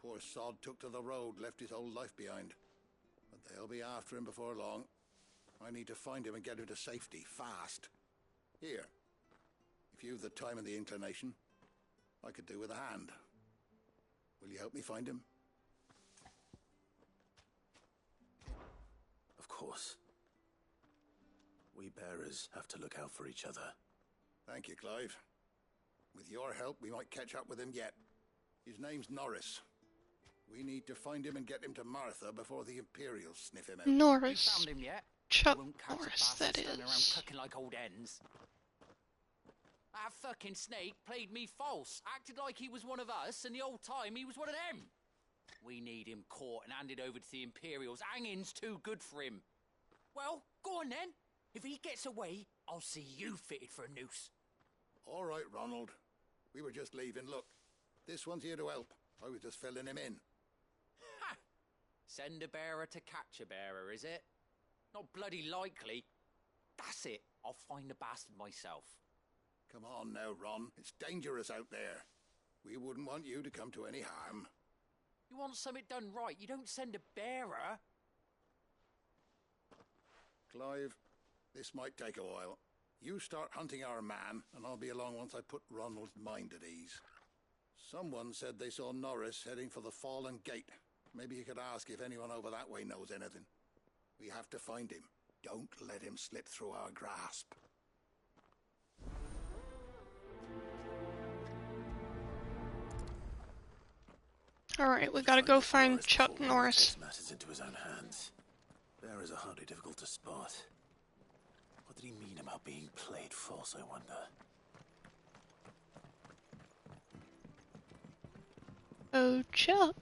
Poor sod took to the road, left his whole life behind. But they'll be after him before long. I need to find him and get him to safety, fast. Here. If you've the time and the inclination, I could do with a hand. Will you help me find him? Of course. We bearers have to look out for each other. Thank you, Clive. With your help, we might catch up with him yet. His name's Norris. We need to find him and get him to Martha before the Imperials sniff him out. Norris. You found him yet? Chuck Won't catch Norris, the that bastards standing around is. cooking like old hens. That fucking snake played me false, acted like he was one of us, and the whole time he was one of them. We need him caught and handed over to the Imperials. Hanging's too good for him. Well, go on then. If he gets away, I'll see you fitted for a noose. All right, Ronald. We were just leaving. Look, this one's here to help. I was just filling him in. Ha! Send a bearer to catch a bearer, is it? Not bloody likely. That's it. I'll find the bastard myself. Come on now, Ron. It's dangerous out there. We wouldn't want you to come to any harm. You want something done right, you don't send a bearer. Clive, this might take a while. You start hunting our man, and I'll be along once I put Ronald's mind at ease. Someone said they saw Norris heading for the Fallen Gate. Maybe you could ask if anyone over that way knows anything. We have to find him. Don't let him slip through our grasp. Alright, we gotta go find Chuck Norris. Takes matters into his own hands. Bearers are hardly difficult to spot. What did he mean about being played false, I wonder? Oh, Chuck.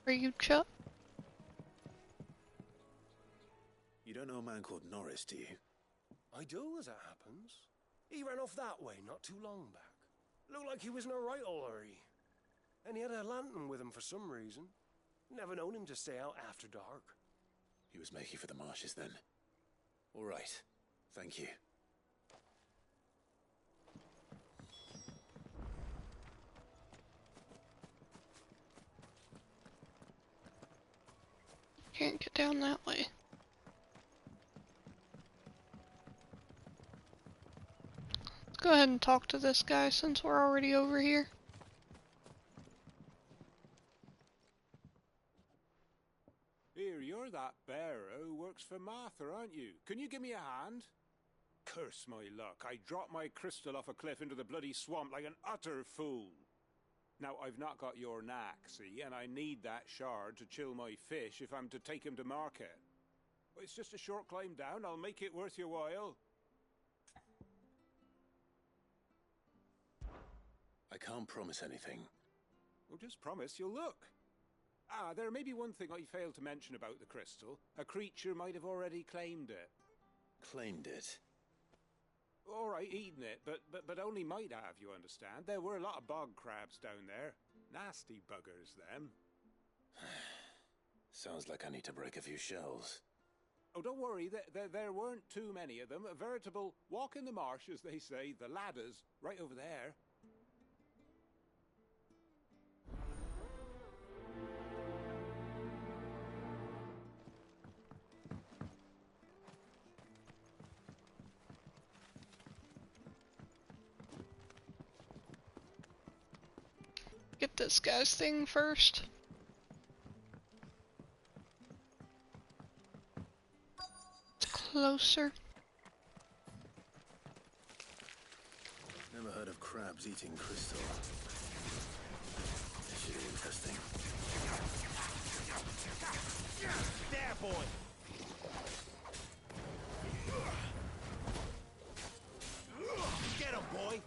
Are you Chuck? You don't know a man called Norris, do you? I do, as it happens. He ran off that way not too long back. Looked like he was in a right old hurry. And he had a lantern with him for some reason. Never known him to stay out after dark. He was making for the marshes then. All right. Thank you. Can't get down that way. Let's go ahead and talk to this guy since we're already over here. Here, you're that bearer who works for Martha, aren't you? Can you give me a hand? Curse my luck, I dropped my crystal off a cliff into the bloody swamp like an utter fool. Now, I've not got your knack, see, and I need that shard to chill my fish if I'm to take him to market. Well, it's just a short climb down, I'll make it worth your while. I can't promise anything. Well, just promise you'll look. Ah, there may be one thing I failed to mention about the crystal. A creature might have already claimed it. Claimed it? All right, eaten it, but only might have, you understand. There were a lot of bog crabs down there. Nasty buggers, them. Sounds like I need to break a few shells. Oh, don't worry, there weren't too many of them. A veritable walk in the marsh, as they say, the ladders, right over there. Get this guy's thing first. Closer. Never heard of crabs eating crystal. This should be interesting. There, boy! Get him, boy!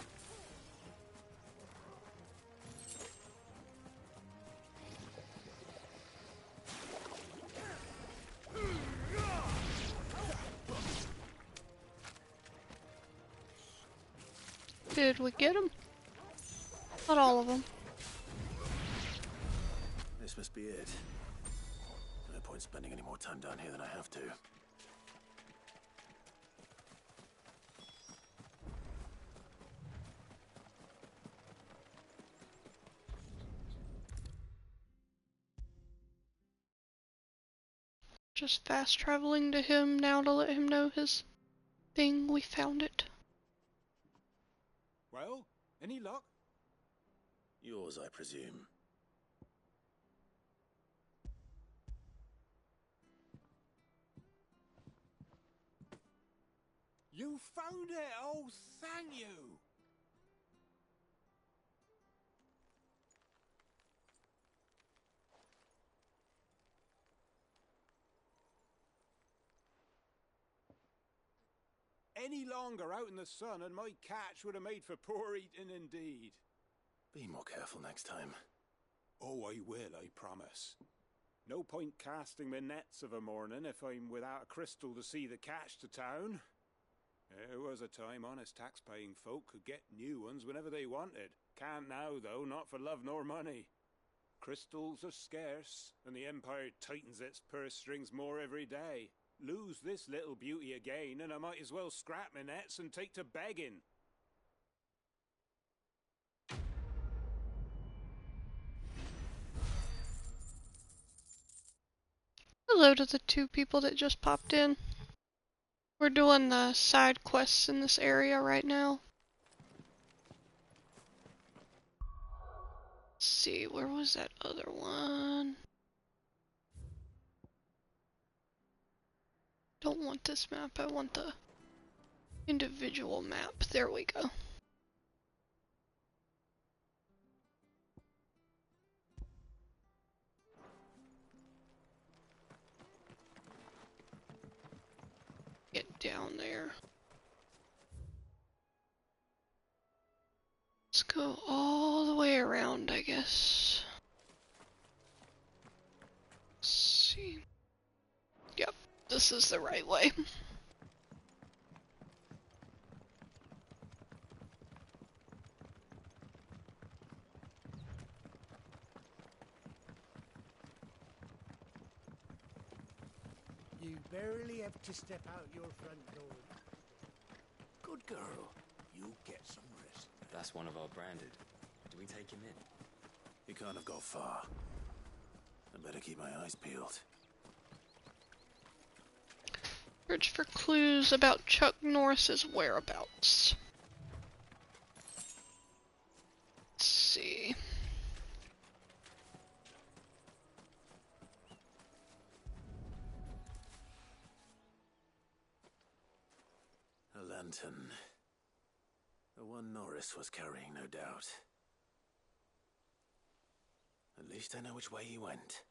Did we get him? Not all of them. This must be it. No point spending any more time down here than I have to. Just fast traveling to him now to let him know his thing. We found it. Well, any luck? Yours, I presume. You found it! Oh, thank you! any longer out in the sun, and my catch would have made for poor eating indeed. Be more careful next time. Oh, I will, I promise. No point casting my nets of a morning if I'm without a crystal to see the catch to town. There was a time honest tax-paying folk could get new ones whenever they wanted. Can't now, though, not for love nor money. Crystals are scarce, and the Empire tightens its purse strings more every day. Lose this little beauty again, and I might as well scrap my nets and take to begging. Hello to the two people that just popped in. We're doing the side quests in this area right now. Let's see, where was that other one? Don't want this map, I want the individual map. There we go. Get down there. Let's go all the way around, I guess. Let's see. Yep, this is the right way. You barely have to step out your front door. Good girl. You get some rest. That's one of our branded. Do we take him in? He can't have got far. I better keep my eyes peeled. Search for clues about Chuck Norris's whereabouts. Let's see. A lantern. The one Norris was carrying, no doubt. At least I know which way he went.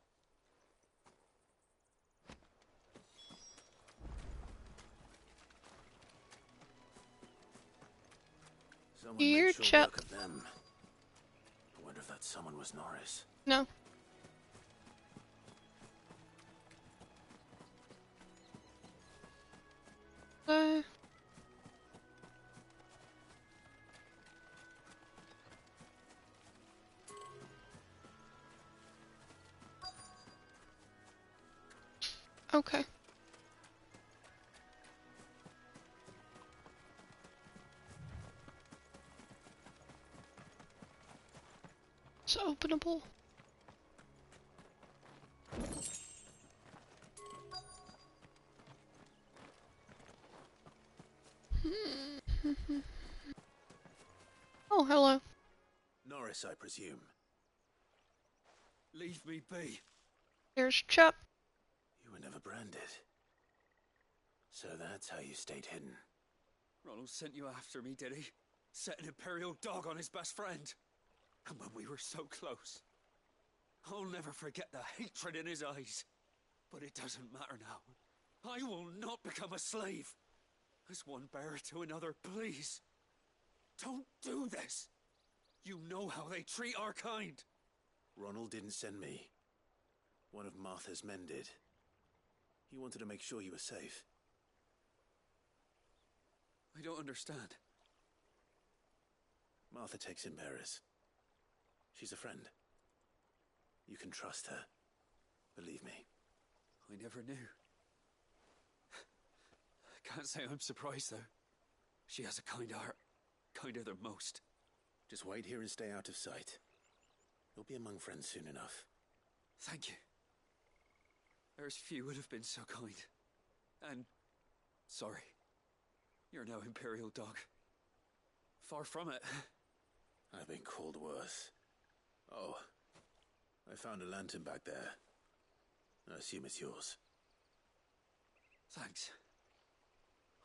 Someone Here, made short Chuck. work of them. I wonder if that someone was Norris. No. Okay. It's openable. Oh, hello. Norris, I presume. Leave me be. Here's Chuck. You were never branded. So that's how you stayed hidden. Ronald sent you after me, did he? Set an Imperial dog on his best friend. And when we were so close. I'll never forget the hatred in his eyes. But it doesn't matter now. I will not become a slave. As one bearer to another, please. Don't do this. You know how they treat our kind. Ronald didn't send me. One of Martha's men did. He wanted to make sure you were safe. I don't understand. Martha takes in bearers. She's a friend. You can trust her. Believe me. I never knew. Can't say I'm surprised, though. She has a kind heart. Kinder than most. Just wait here and stay out of sight. You'll be among friends soon enough. Thank you. There's few would have been so kind. And sorry. You're no Imperial dog. Far from it. I've been called worse. Oh, I found a lantern back there. I assume it's yours. Thanks.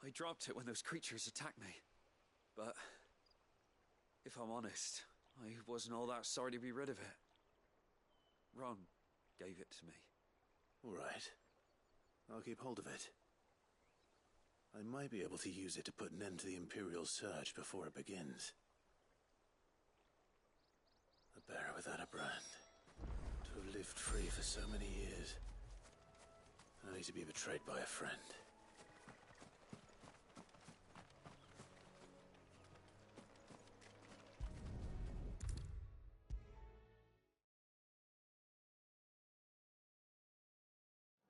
I dropped it when those creatures attacked me. But if I'm honest, I wasn't all that sorry to be rid of it. Ron gave it to me. All right. I'll keep hold of it. I might be able to use it to put an end to the Imperial Surge before it begins. A bearer without a brand. To have lived free for so many years. Only to be betrayed by a friend.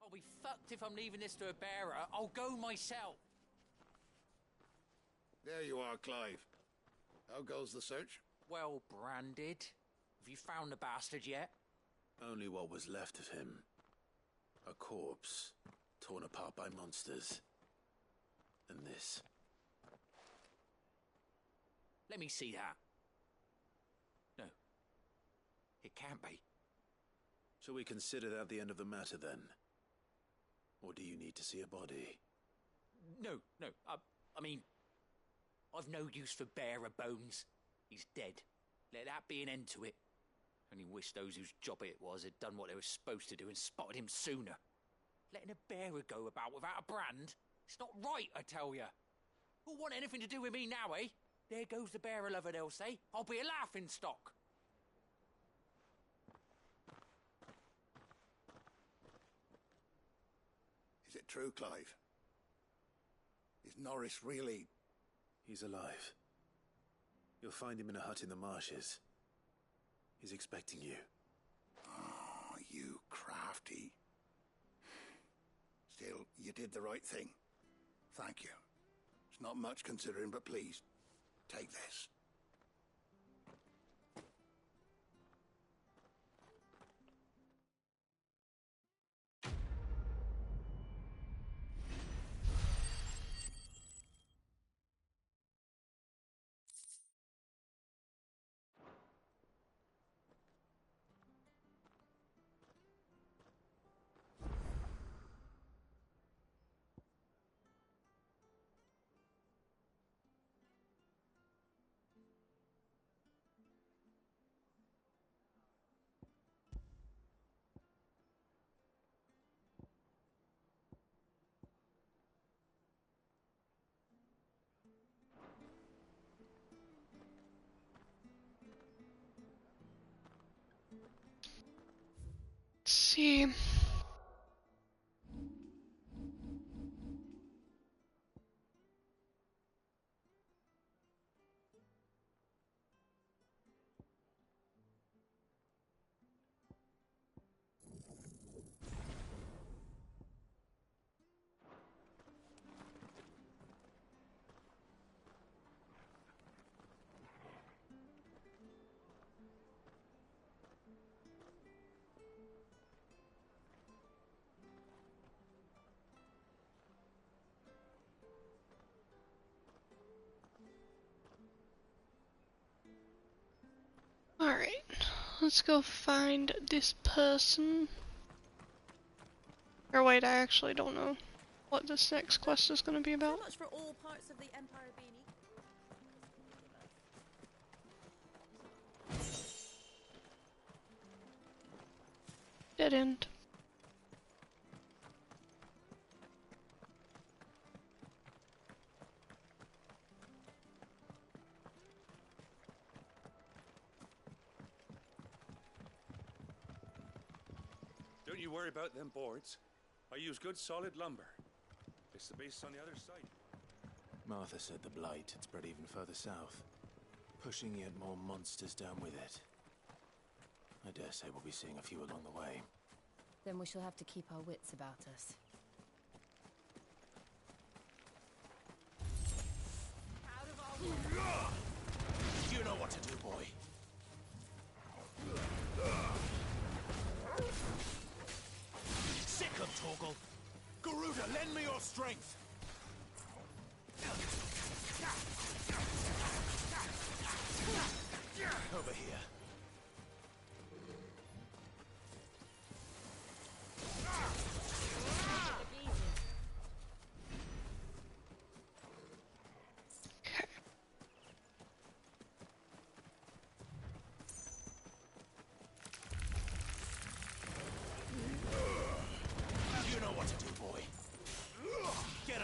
I'll be fucked if I'm leaving this to a bearer. I'll go myself. There you are, Clive. How goes the search? Well branded. Have you found the bastard yet? Only what was left of him. A corpse, torn apart by monsters. And this. Let me see that. No. It can't be. Shall we consider that the end of the matter, then? Or do you need to see a body? No. I mean, I've no use for bearer bones. He's dead. Let that be an end to it. Only wish those whose job it was had done what they were supposed to do and spotted him sooner. Letting a bearer go about without a brand? It's not right, I tell you. Who'll want anything to do with me now, eh? There goes the bearer lover, they'll say. I'll be a laughing stock. Is it true, Clive? Is Norris really... He's alive. You'll find him in a hut in the marshes. He's expecting you. Oh, you crafty. Still, you did the right thing. Thank you. It's not much considering, but please, take this. See. Alright, let's go find this person. Or wait, I actually don't know what this next quest is going to be about. So much for all parts of the Empire beanie. Dead end. Don't you worry about them boards. I use good solid lumber. It's the base on the other side. Martha said the blight had spread even further south, pushing yet more monsters down with it. I dare say we'll be seeing a few along the way. Then we shall have to keep our wits about us. You know what to do, boy. Sick of Torgal. Garuda, lend me your strength. Over here. You know what to do, boy. Get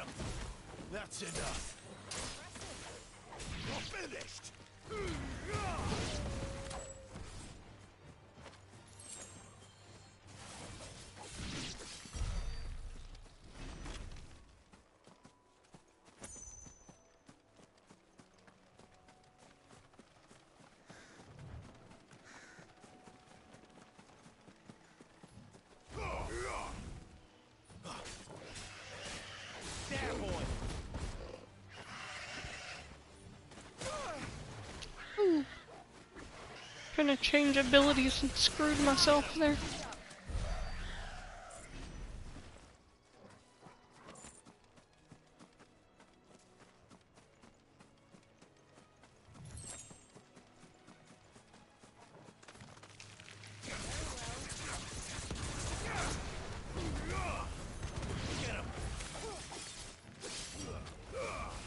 Trying to change abilities and screwed myself there.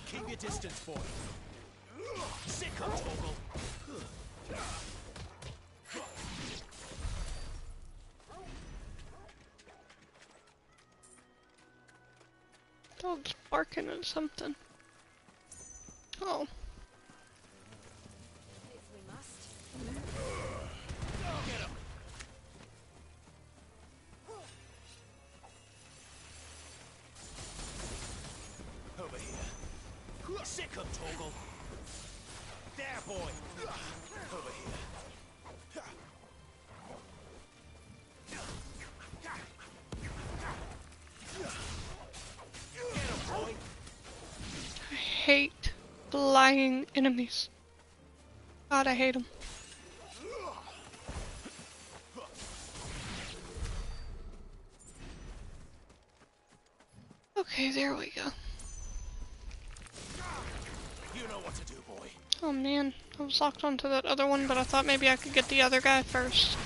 Keep your distance, boy. Sick of Torgal. Dog's barking at something. Oh. Get him. Over here. Sick of Torgal. There, boy. Over here. Get him, boy. I hate flying enemies. God, I hate them. Okay, there we go. You know what to do, boy. Oh man, I was locked onto that other one, but I thought maybe I could get the other guy first.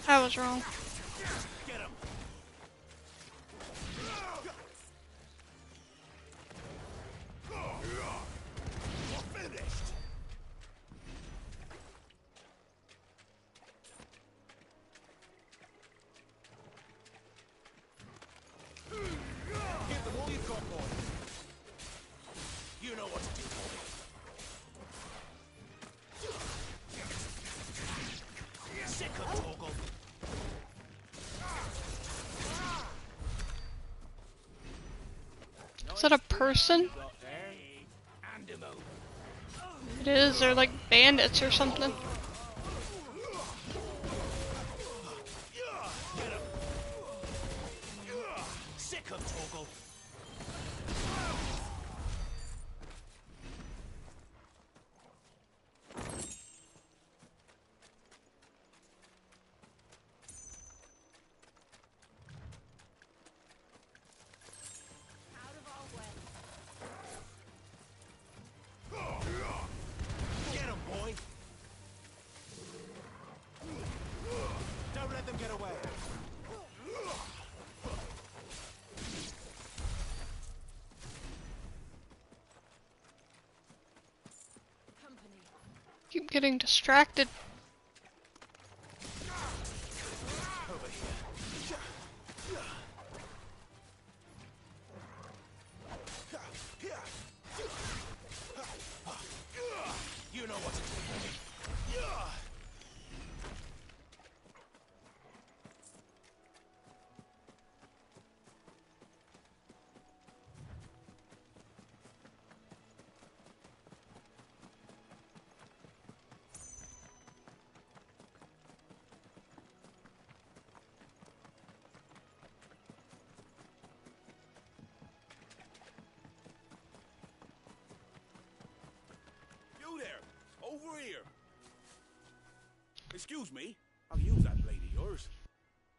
I was wrong. Get him. We're finished. Give them all you've got, boy. You know what to do, boy. Sick of Torgal. Is that a person? It is, they're like bandits or something. Sick of Torgal. Get him, boy. Don't let them get away. Keep getting distracted. Over here. You know what to do. You there! Over here! Excuse me, I'll use that blade of yours.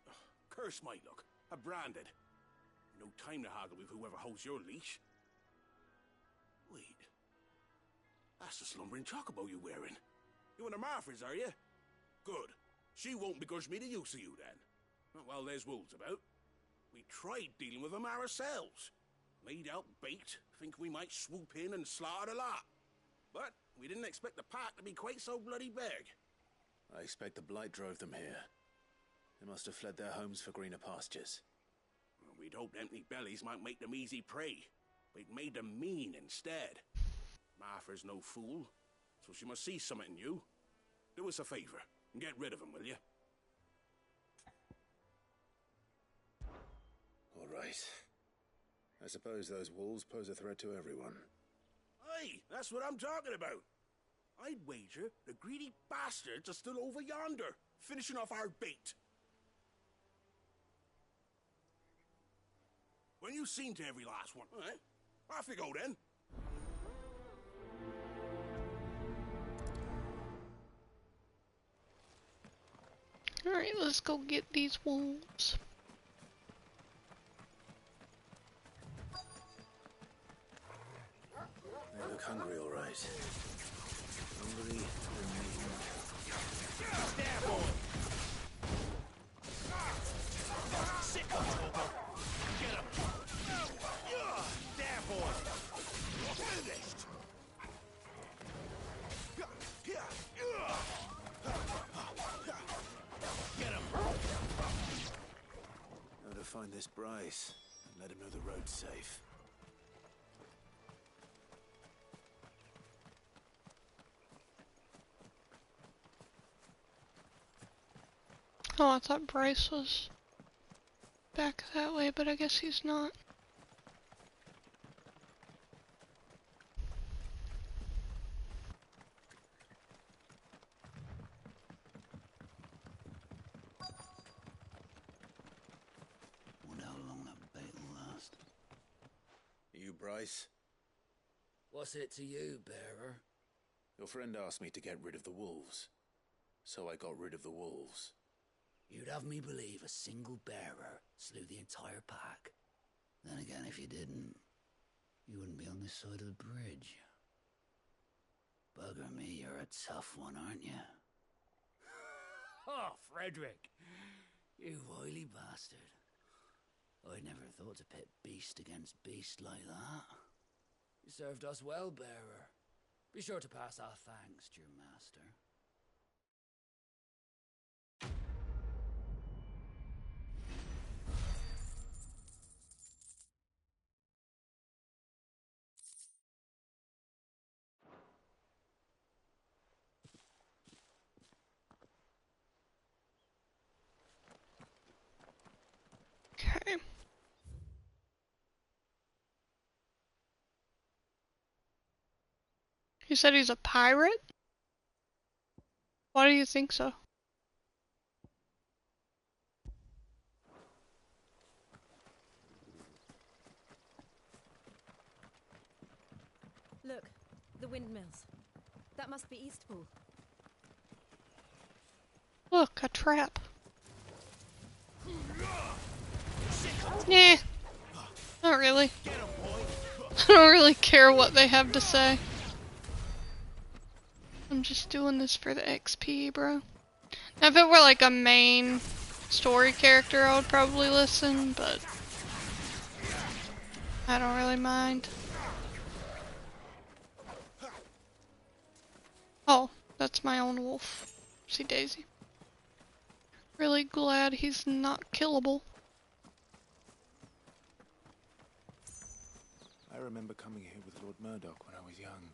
Ugh, curse my luck. I'm branded. No time to haggle with whoever holds your leash. Wait. That's the slumbering chocobo you're wearing. You one of Martha's, are you? Good. She won't begrudge me the use of you then. Not while there's wolves about. We tried dealing with them ourselves. Laid out bait, think we might swoop in and slaughter the lot. But we didn't expect the pack to be quite so bloody big. I expect the blight drove them here. They must have fled their homes for greener pastures. Well, we'd hoped empty bellies might make them easy prey, but it made them mean instead. Martha's no fool, so she must see something in you. Do us a favor and get rid of them, will you? All right. I suppose those wolves pose a threat to everyone. Aye, that's what I'm talking about. I'd wager the greedy bastards are still over yonder, finishing off our bait. When you seen to every last one, all right? Off you go then. Alright, let's go get these wolves. They look hungry, all right. Hungry Sit up, Tobo. Get him. There, boy. Finished. Get him. Now to find this Bryce and let him know the road's safe. Oh, I thought Bryce was back that way, but I guess he's not. Wonder how long that bait will last. You, Bryce? What's it to you, bearer? Your friend asked me to get rid of the wolves, so I got rid of the wolves. You'd have me believe a single bearer slew the entire pack. Then again, if you didn't, you wouldn't be on this side of the bridge. Bugger me, you're a tough one, aren't you? Oh, Frederick! You wily bastard. I'd never thought to pit beast against beast like that. You served us well, bearer. Be sure to pass our thanks to your master. Okay. You said he's a pirate? Why do you think so? Look, the windmills. That must be Eastpool. Look, a trap. Nah. Not really. I don't really care what they have to say. I'm just doing this for the XP, bro. Now, if it were like a main story character, I would probably listen, but I don't really mind. Oh, that's my own wolf. See Daisy. Really glad he's not killable. I remember coming here with Lord Murdoch when I was young.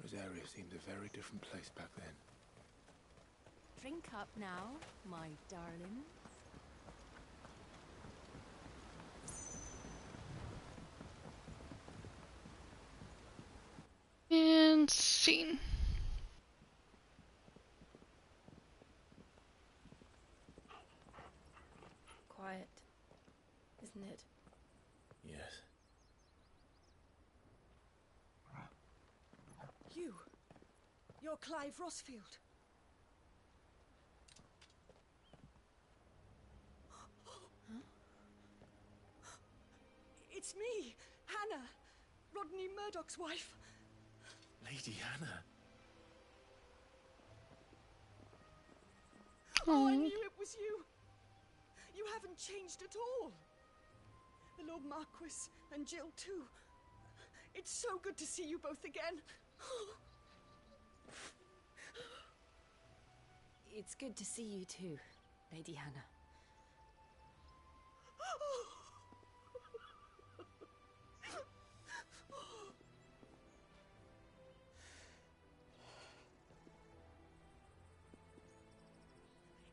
Rosaria seemed a very different place back then. Drink up now, my darling. And scene. Quiet, isn't it? Yes. You're Clive Rossfield. It's me, Hannah, Rodney Murdoch's wife. Lady Hannah. Oh, I knew it was you. You haven't changed at all. The Lord Marquis and Jill too. It's so good to see you both again. It's good to see you too, Lady Hannah.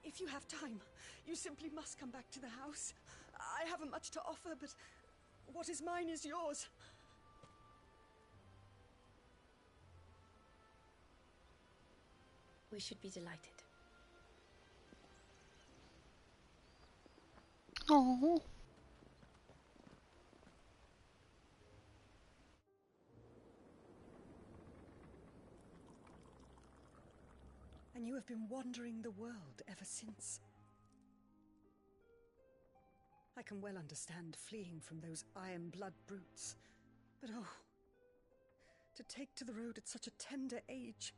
If you have time, you simply must come back to the house. I haven't much to offer, but what is mine is yours. We should be delighted. Oh. And you have been wandering the world ever since. I can well understand fleeing from those iron blood brutes. But oh, to take to the road at such a tender age.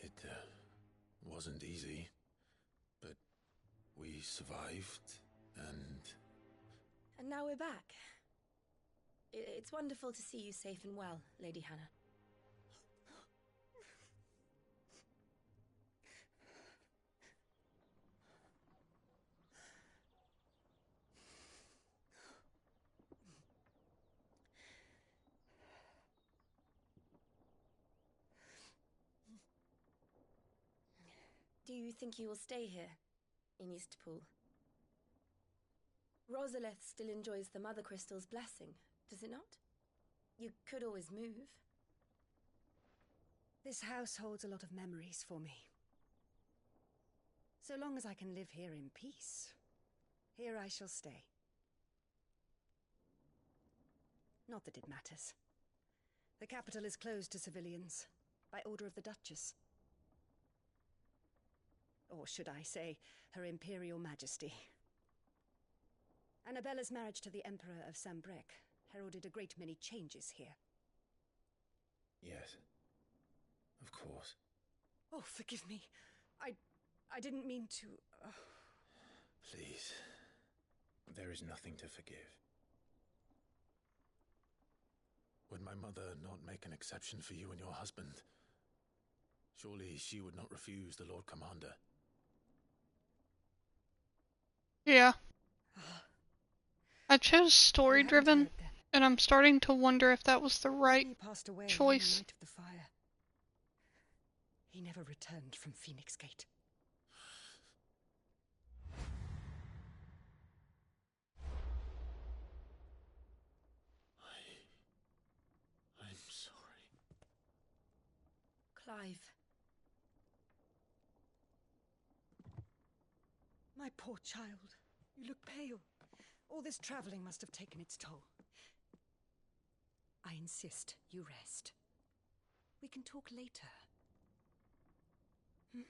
It wasn't easy, but we survived, and... And now we're back. It's wonderful to see you safe and well, Lady Hannah. Do you think you will stay here, in Eastpool? Rosalith still enjoys the Mother Crystal's blessing, does it not? You could always move. This house holds a lot of memories for me. So long as I can live here in peace, here I shall stay. Not that it matters. The capital is closed to civilians, by order of the Duchess. Or should I say, Her Imperial Majesty. Annabella's marriage to the Emperor of Sambrec heralded a great many changes here. Yes, of course. Oh, forgive me. I didn't mean to... Please, there is nothing to forgive. Would my mother not make an exception for you and your husband? Surely she would not refuse the Lord Commander. Yeah. I chose story-driven, and I'm starting to wonder if that was the right choice. On the night of the fire. He never returned from Phoenix Gate. I'm sorry. Clive. My poor child. You look pale. All this traveling must have taken its toll. I insist you rest. We can talk later. Hmm?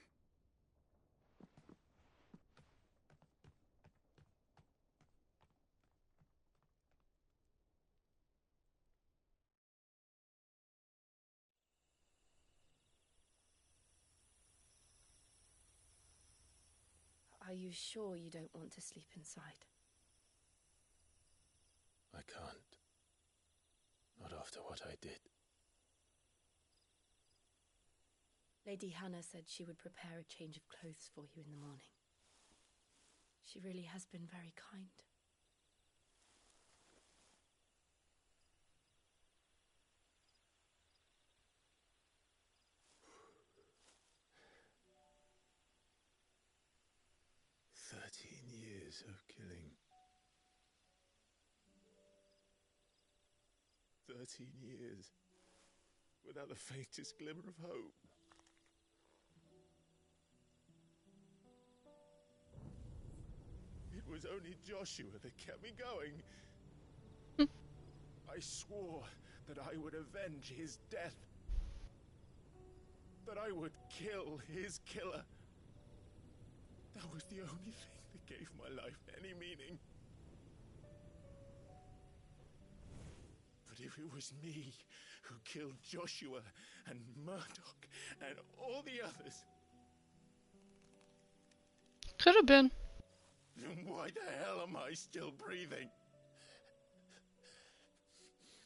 Are you sure you don't want to sleep inside? I can't. Not after what I did. Lady Hannah said she would prepare a change of clothes for you in the morning. She really has been very kind. Years of killing. 13 years without the faintest glimmer of hope. It was only Joshua that kept me going. I swore that I would avenge his death. That I would kill his killer. That was the only thing that gave my life any meaning. But if it was me who killed Joshua and Murdoch and all the others... Could have been. Then why the hell am I still breathing?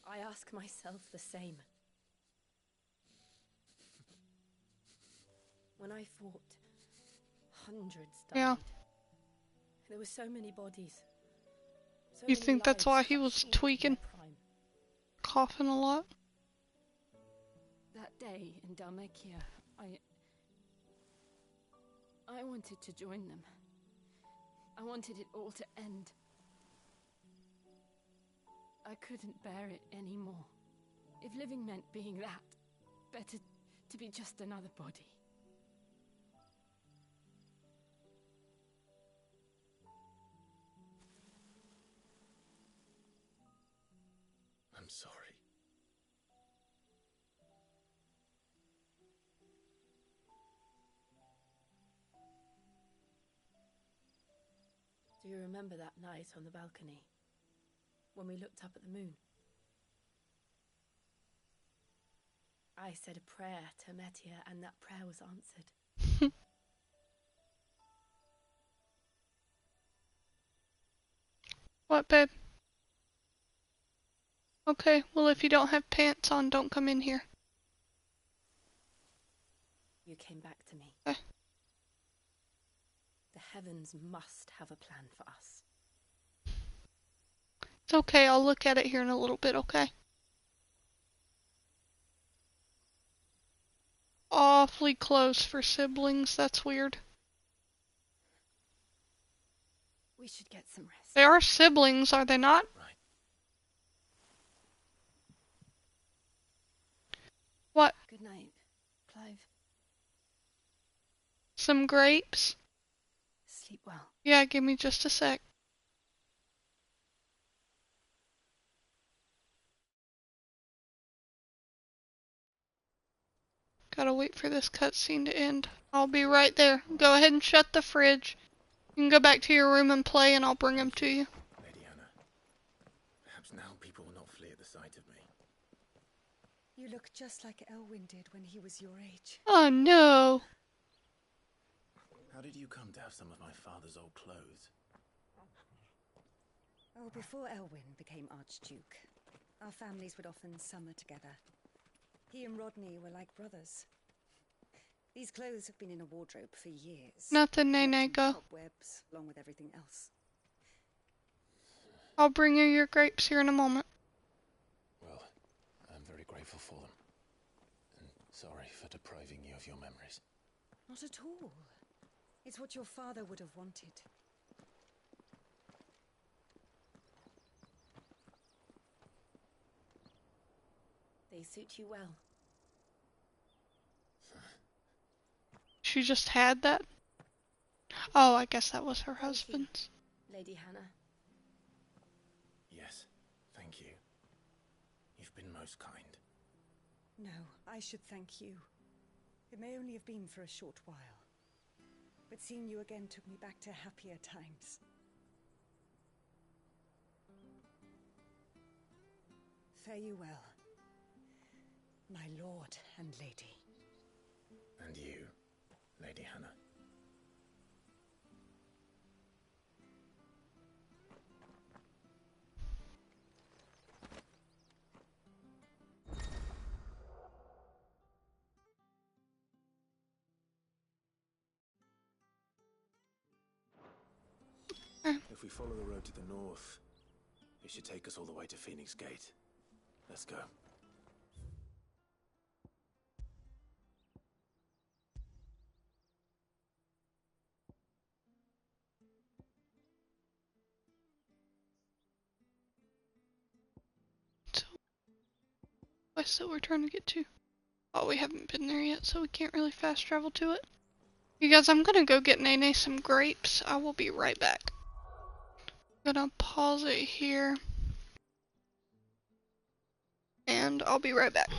I ask myself the same. When I fought, hundreds died. Yeah. There were so many bodies. So You many think that's why lives he cut was short in their tweaking? prime. Coughing a lot? That day in Dhalmekia, I wanted to join them. I wanted it all to end. I couldn't bear it anymore. If living meant being that, better to be just another body. I'm sorry. Do you remember that night on the balcony? When we looked up at the moon? I said a prayer to Metia, and that prayer was answered. What, babe? Okay, well, if you don't have pants on, don't come in here. You came back to me. Okay. The heavens must have a plan for us. It's okay, I'll look at it here in a little bit, okay? Awfully close for siblings, that's weird. We should get some rest. They are siblings, are they not? Right. What? Good night, Clive. Some grapes? Sleep well. Yeah, give me just a sec. Gotta wait for this cutscene to end. I'll be right there. Go ahead and shut the fridge. You can go back to your room and play, and I'll bring them to you. Lady Anna, perhaps now people will not flee at the sight of me. You look just like Elwyn did when he was your age. Oh no! How did you come to have some of my father's old clothes? Oh, before Elwyn became Archduke, our families would often summer together. He and Rodney were like brothers. These clothes have been in a wardrobe for years. Nothing, Nene, go. Cobwebs, along with everything else. I'll bring you your grapes here in a moment. Well, I'm very grateful for them. And sorry for depriving you of your memories. Not at all. It's what your father would have wanted. They suit you well. She just had that? Oh, I guess that was her husband's. Lady Hannah. Yes, thank you. You've been most kind. No, I should thank you. It may only have been for a short while. But seeing you again took me back to happier times. Fare you well, my lord and lady. And you, Lady Hannah. If we follow the road to the north, it should take us all the way to Phoenix Gate. Let's go. So, west that we're trying to get to. Oh, we haven't been there yet, so we can't really fast travel to it. You guys, I'm gonna go get Nene some grapes. I will be right back. I'm gonna pause it here. And I'll be right back.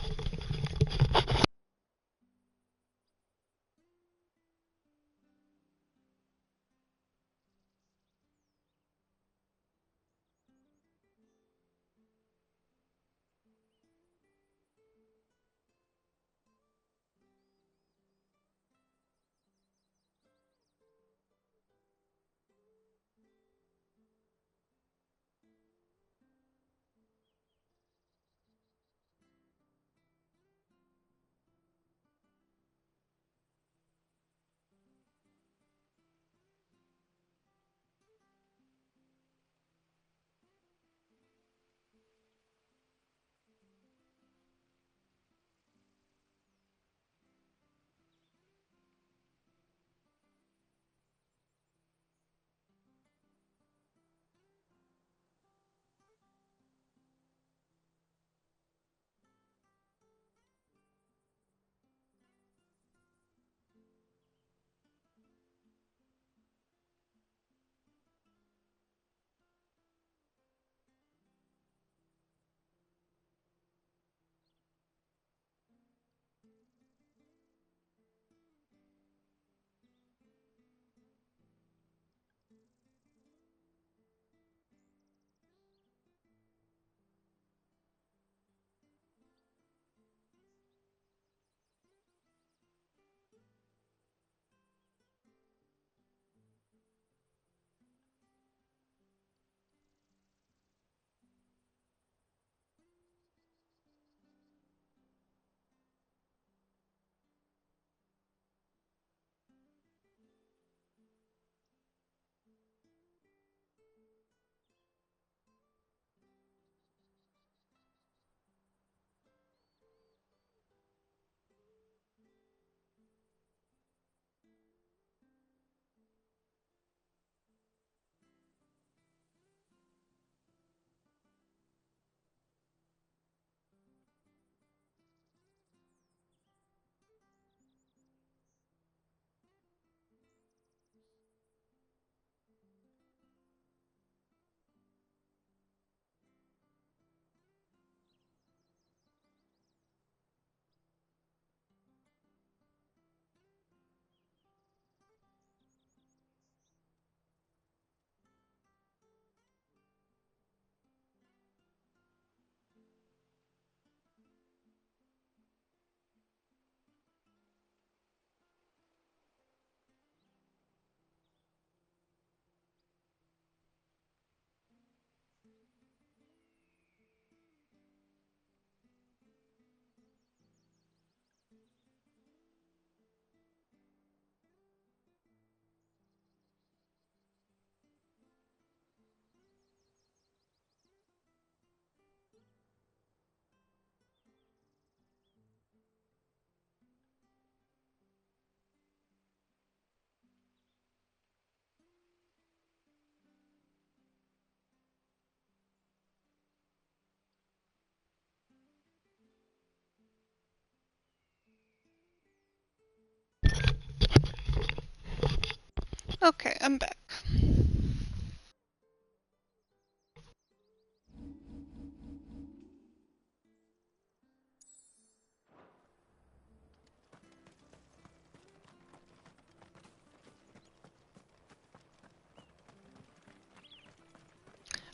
Okay, I'm back.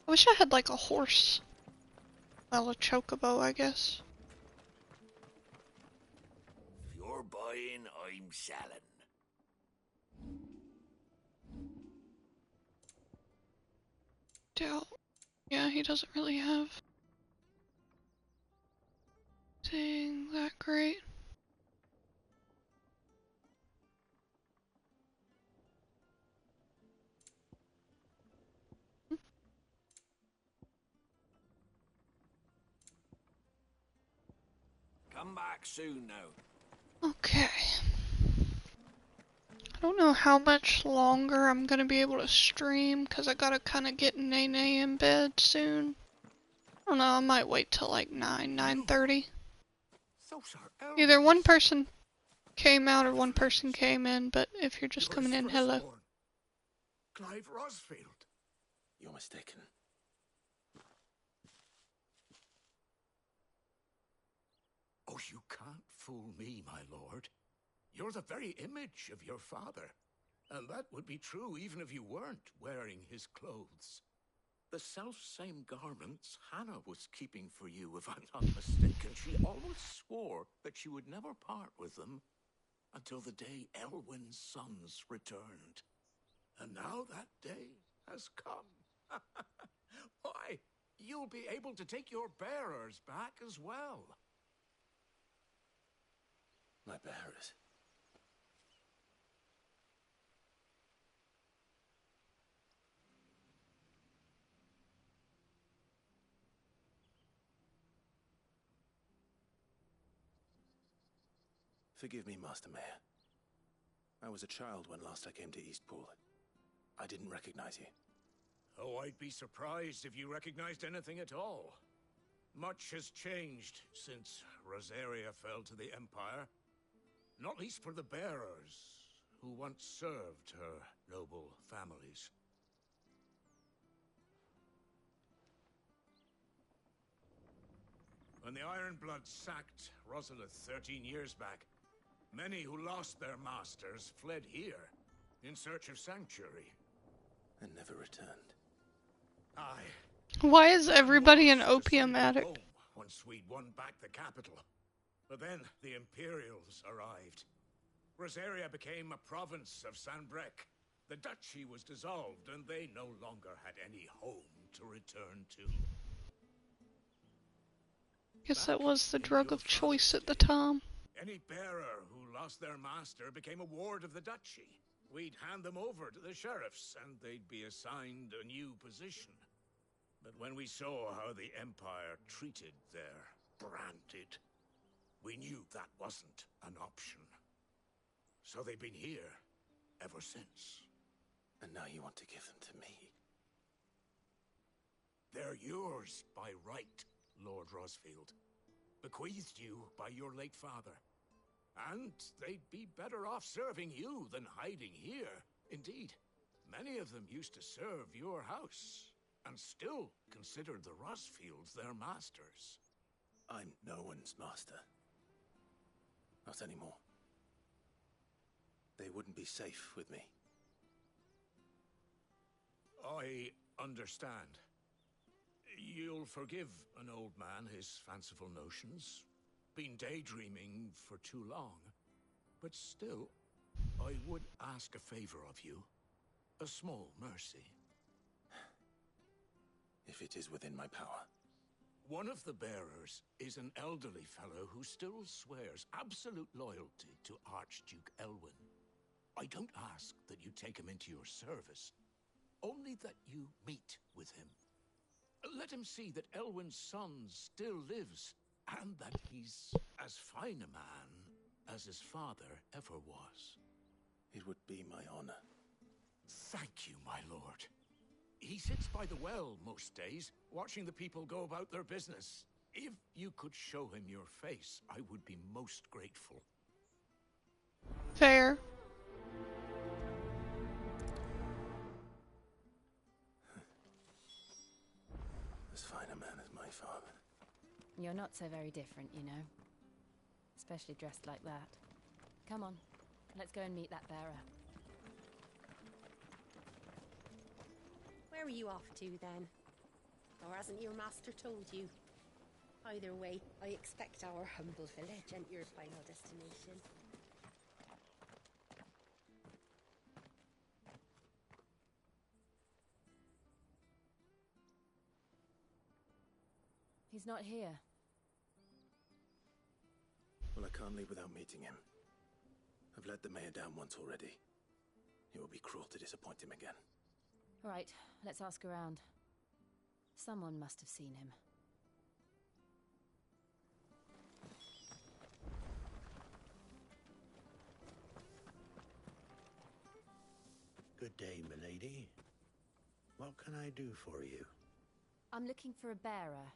I wish I had like a horse. Well, a chocobo, I guess. If you're buying, I'm selling. Doubt. Yeah, he doesn't really have anything that great. Come back soon now. Okay. I don't know how much longer I'm gonna be able to stream, because I gotta kind of get Nene in bed soon. I don't know, I might wait till like 9:30. Either one person came out or one person came in, but if you're just coming in, hello. Clive Rosfield. You're mistaken. Oh, you can't fool me, my lord. You're the very image of your father. And that would be true even if you weren't wearing his clothes. The self-same garments Hannah was keeping for you, if I'm not mistaken. She always swore that she would never part with them until the day Elwyn's sons returned. And now that day has come. Why, you'll be able to take your bearers back as well. My bearers. Forgive me, Master Mayor. I was a child when last I came to Eastpool. I didn't recognize you. Oh, I'd be surprised if you recognized anything at all. Much has changed since Rosaria fell to the Empire. Not least for the bearers, who once served her noble families. When the Ironbloods sacked Rosalith 13 years back, many who lost their masters fled here in search of sanctuary. And never returned. Aye. Why is everybody an opium addict? Once we'd won back the capital. But then the Imperials arrived. Rosaria became a province of Sanbreque. The duchy was dissolved, and they no longer had any home to return to. Guess that was the drug of choice at the time. Any bearer who lost their master became a ward of the duchy. We'd hand them over to the sheriffs, and they'd be assigned a new position. But when we saw how the Empire treated their branded, we knew that wasn't an option. So they've been here ever since. And now you want to give them to me? They're yours by right, Lord Rosfield. Bequeathed you by your late father. And they'd be better off serving you than hiding here. Indeed, many of them used to serve your house, and still consider the Rosfields their masters. I'm no one's master. Not anymore. They wouldn't be safe with me. I understand. You'll forgive an old man his fanciful notions. Been daydreaming for too long. But still, I would ask a favor of you. A small mercy. If it is within my power. One of the bearers is an elderly fellow who still swears absolute loyalty to Archduke Elwyn. I don't ask that you take him into your service, only that you meet with him. Let him see that Elwyn's son still lives, and that he's as fine a man as his father ever was. It would be my honor. Thank you, my lord. He sits by the well most days, watching the people go about their business. If you could show him your face, I would be most grateful. Fair. man as my father. You're not so very different, you know. Especially dressed like that. Come on, let's go and meet that bearer. Where are you off to, then? Or hasn't your master told you? Either way, I expect our humble village and your final destination. He's not here. Well, I can't leave without meeting him. I've let the mayor down once already. It will be cruel to disappoint him again. Right, let's ask around. Someone must have seen him. Good day, milady. What can I do for you? I'm looking for a bearer,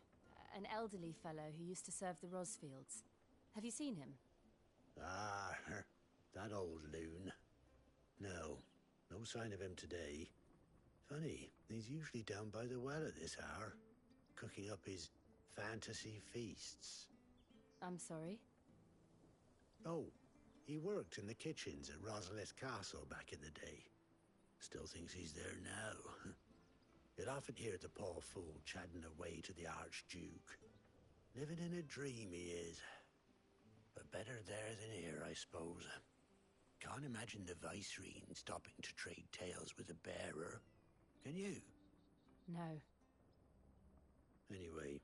an elderly fellow who used to serve the Rosfields. Have you seen him? Ah, that old loon. No sign of him today. Funny, he's usually down by the well at this hour, cooking up his fantasy feasts. I'm sorry? Oh, he worked in the kitchens at Rosalith Castle back in the day. Still thinks he's there now. You'll often hear the poor fool chatting away to the Archduke. Living in a dream he is. But better there than here, I suppose. Can't imagine the Viceroy stopping to trade tales with a bearer. Can you? No. Anyway,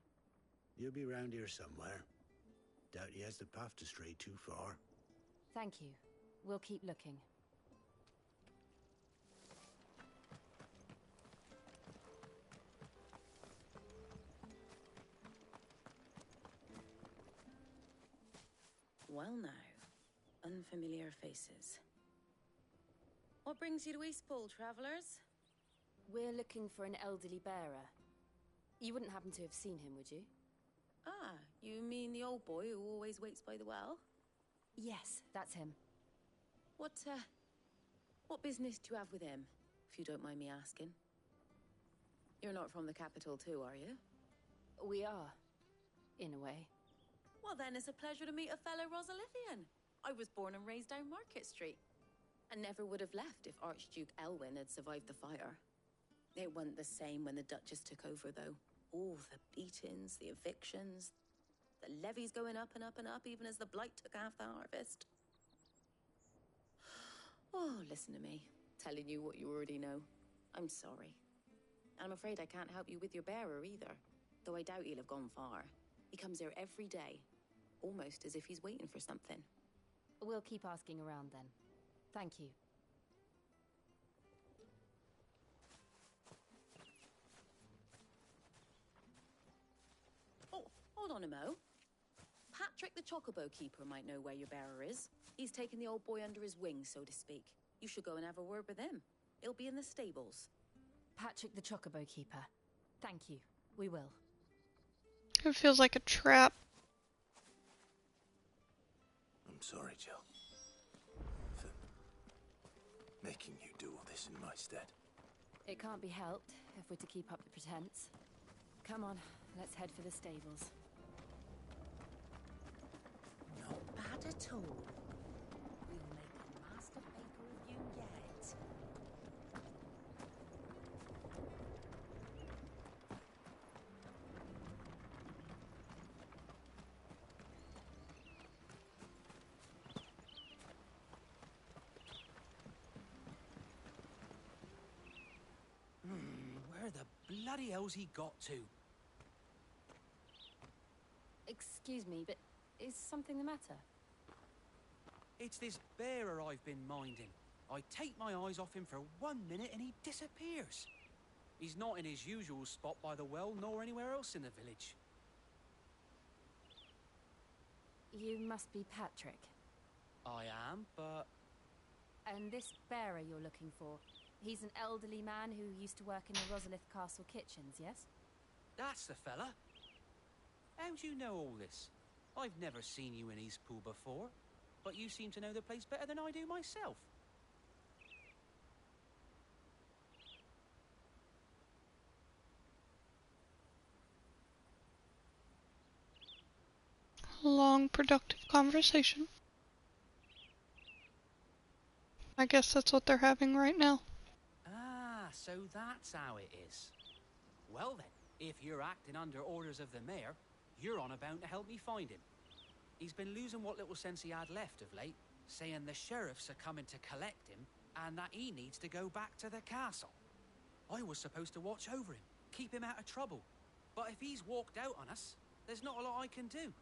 you'll be round here somewhere. Doubt he has the path to stray too far. Thank you. We'll keep looking. Well now, unfamiliar faces. What brings you to Eastpool, travellers? We're looking for an elderly bearer. You wouldn't happen to have seen him, would you? Ah, you mean the old boy who always waits by the well? Yes, that's him. What business do you have with him, if you don't mind me asking? You're not from the capital too, are you? We are, in a way. Well then, it's a pleasure to meet a fellow Rosalithian. I was born and raised down Market Street. And never would have left if Archduke Elwyn had survived the fire. It wasn't the same when the Duchess took over, though. All the beatings, the evictions, the levies going up and up and up, even as the blight took half the harvest. Oh, listen to me, telling you what you already know. I'm sorry. And I'm afraid I can't help you with your bearer either, though I doubt he'll have gone far. He comes here every day, almost as if he's waiting for something. We'll keep asking around then. Thank you. Oh, hold on a mo. Patrick the Chocobo Keeper might know where your bearer is. He's taken the old boy under his wing, so to speak. You should go and have a word with him. He'll be in the stables. Patrick the Chocobo Keeper. Thank you. We will. It feels like a trap. I'm sorry, Jill. For making you do all this in my stead. It can't be helped if we're to keep up the pretense. Come on, let's head for the stables. Not bad at all. We'll make a master baker of you yet. Where the bloody hell's he got to? Excuse me, but is something the matter? It's this bearer I've been minding. I take my eyes off him for 1 minute and he disappears. He's not in his usual spot by the well, nor anywhere else in the village. You must be Patrick. I am, but... And this bearer you're looking for, he's an elderly man who used to work in the Rosalith Castle kitchens, yes? That's the fella. How do you know all this? I've never seen you in Eastpool before, but you seem to know the place better than I do myself. long, productive conversation. I guess that's what they're having right now. Ah, so that's how it is. Well then, if you're acting under orders of the mayor, you're on about to help me find him. He's been losing what little sense he had left of late, saying the sheriffs are coming to collect him and that he needs to go back to the castle. I was supposed to watch over him, keep him out of trouble. But if he's walked out on us, there's not a lot I can do.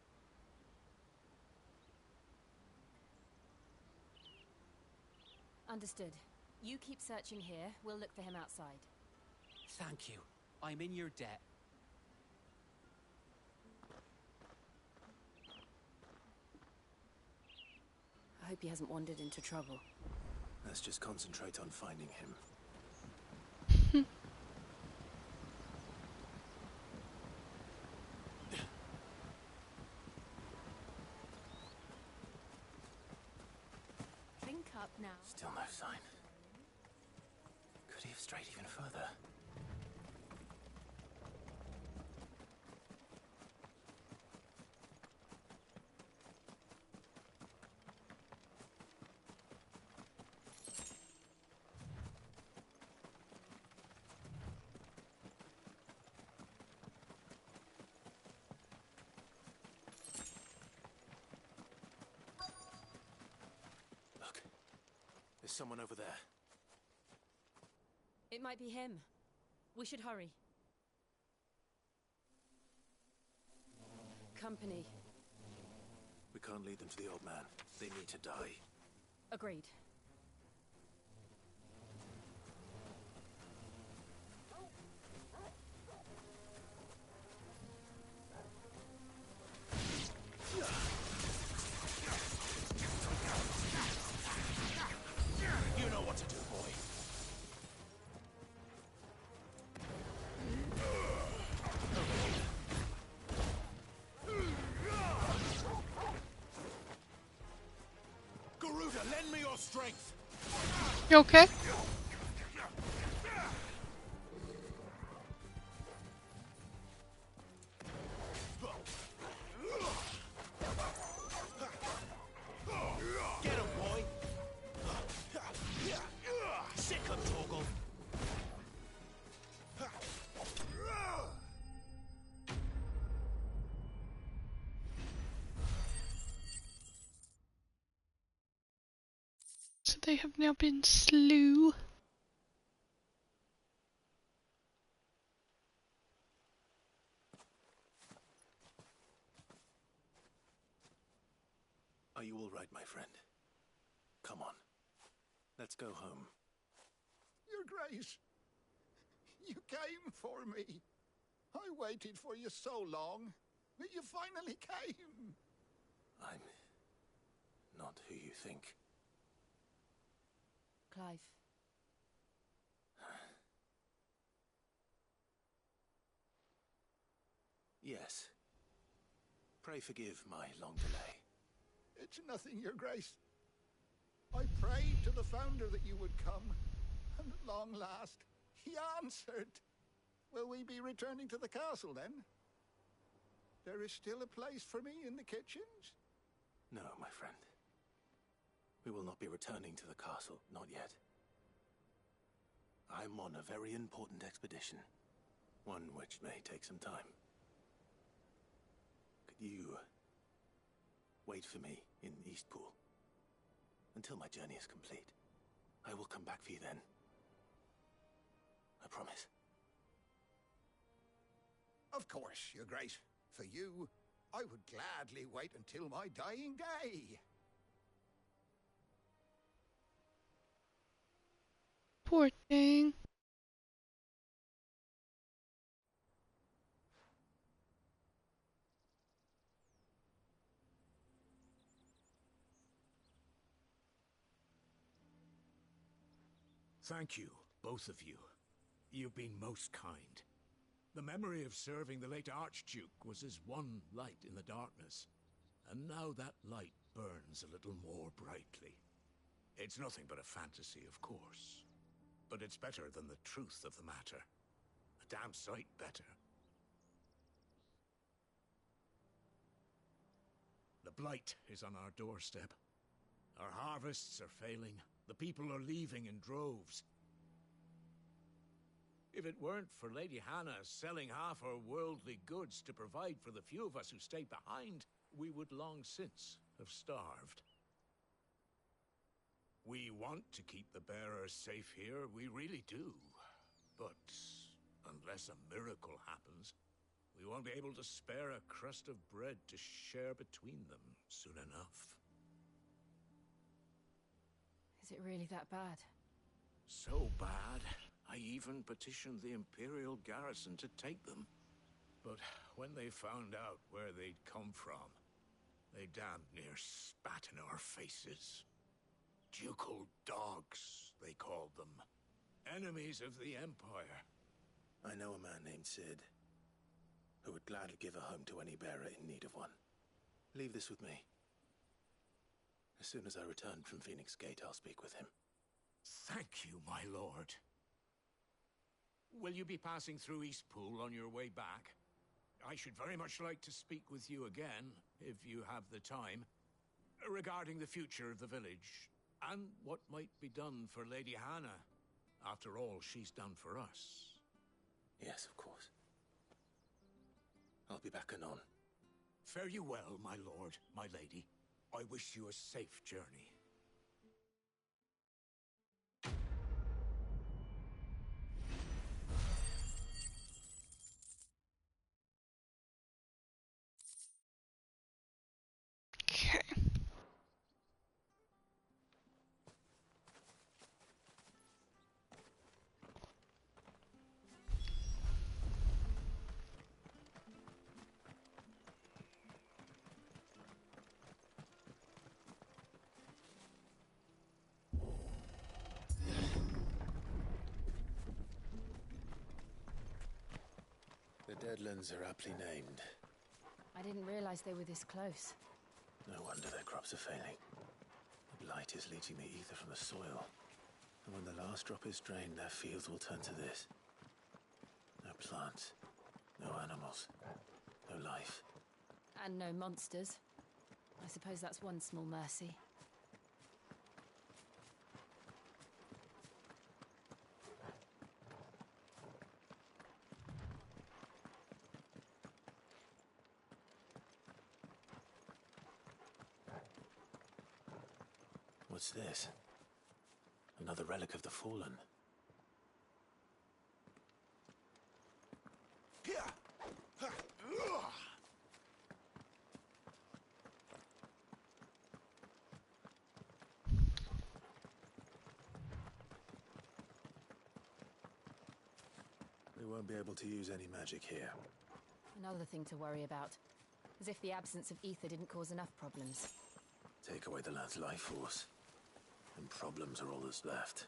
Understood. You keep searching here, we'll look for him outside. Thank you. I'm in your debt. I hope he hasn't wandered into trouble. Let's just concentrate on finding him. Think up now. Still no sign. Could he have strayed even further? Look, there's someone over there. It might be him. We should hurry. Company. We can't lead them to the old man. They need to die. Agreed. You know what to do, boy. Garuda, lend me your strength. You okay? Get him, boy. Sick of Torgal. So they have now been slew. Are you all right, my friend? Come on. Let's go home. Your Grace, you came for me. I waited for you so long, but you finally came. I'm not who you think. Clive. Yes. Pray forgive my long delay. It's nothing, Your Grace. I prayed to the Founder that you would come, and at long last, he answered. Will we be returning to the castle, then? There is still a place for me in the kitchens? No, my friend. We will not be returning to the castle, not yet. I'm on a very important expedition, one which may take some time. Could you wait for me in Eastpool until my journey is complete? I will come back for you then. I promise. Of course, Your Grace. For you, I would gladly wait until my dying day. Poor thing. Thank you, both of you. You've been most kind. The memory of serving the late Archduke was as one light in the darkness, and now that light burns a little more brightly. It's nothing but a fantasy, of course, but it's better than the truth of the matter. A damn sight better. The blight is on our doorstep. Our harvests are failing. The people are leaving in droves. If it weren't for Lady Hannah selling half her worldly goods to provide for the few of us who stayed behind, we would long since have starved. We want to keep the bearers safe here, we really do. But unless a miracle happens, we won't be able to spare a crust of bread to share between them soon enough. Is it really that bad? So bad, I even petitioned the Imperial garrison to take them. But when they found out where they'd come from, they damn near spat in our faces. Ducal dogs, they called them. Enemies of the Empire. I know a man named Cid, who would gladly give a home to any bearer in need of one. Leave this with me. As soon as I return from Phoenix Gate, I'll speak with him. Thank you, my lord. Will you be passing through Eastpool on your way back? I should very much like to speak with you again, if you have the time, regarding the future of the village, and what might be done for Lady Hannah, after all she's done for us. Yes, of course. I'll be back anon. Fare you well, my lord, my lady. I wish you a safe journey. Okay. The Deadlands are aptly named. I didn't realize they were this close. No wonder their crops are failing. The blight is leaching the ether from the soil. And when the last drop is drained, their fields will turn to this. No plants, no animals, no life. And no monsters. I suppose that's one small mercy. What's this? Another relic of the fallen. We won't be able to use any magic here. Another thing to worry about. As if the absence of ether didn't cause enough problems. Take away the lad's life force, and problems are all that's left.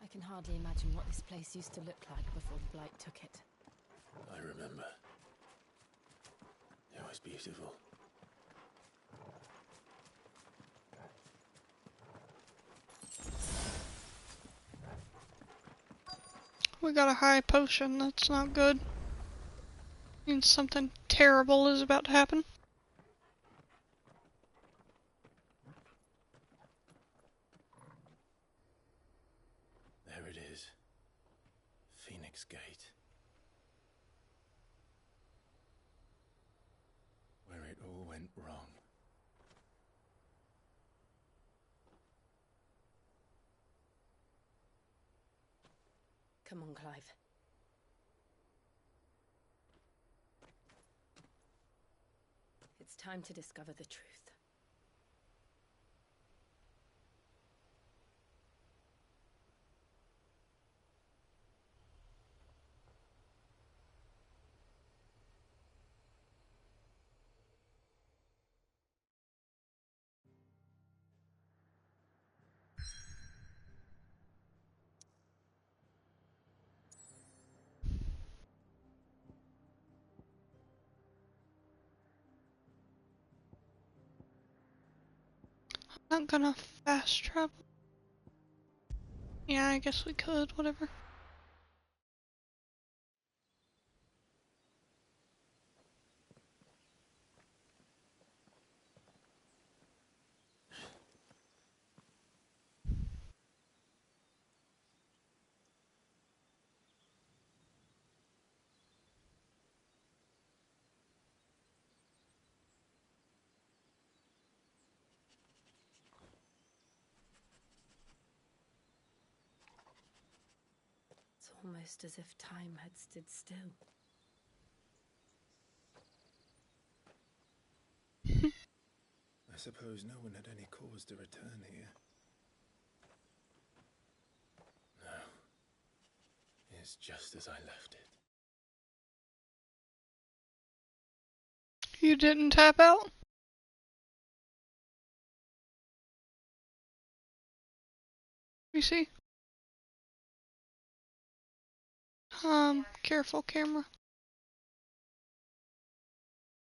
I can hardly imagine what this place used to look like before the Blight took it. I remember. It was beautiful. We got a high potion, that's not good. Means something terrible is about to happen. There it is. Phoenix Gate. Where it all went wrong. Come on, Clive. It's time to discover the truth. Not gonna fast travel. Yeah, I guess we could, whatever. almost as if time had stood still. I suppose no one had any cause to return here. No. It's just as I left it. You didn't tap out? You see? Careful, camera.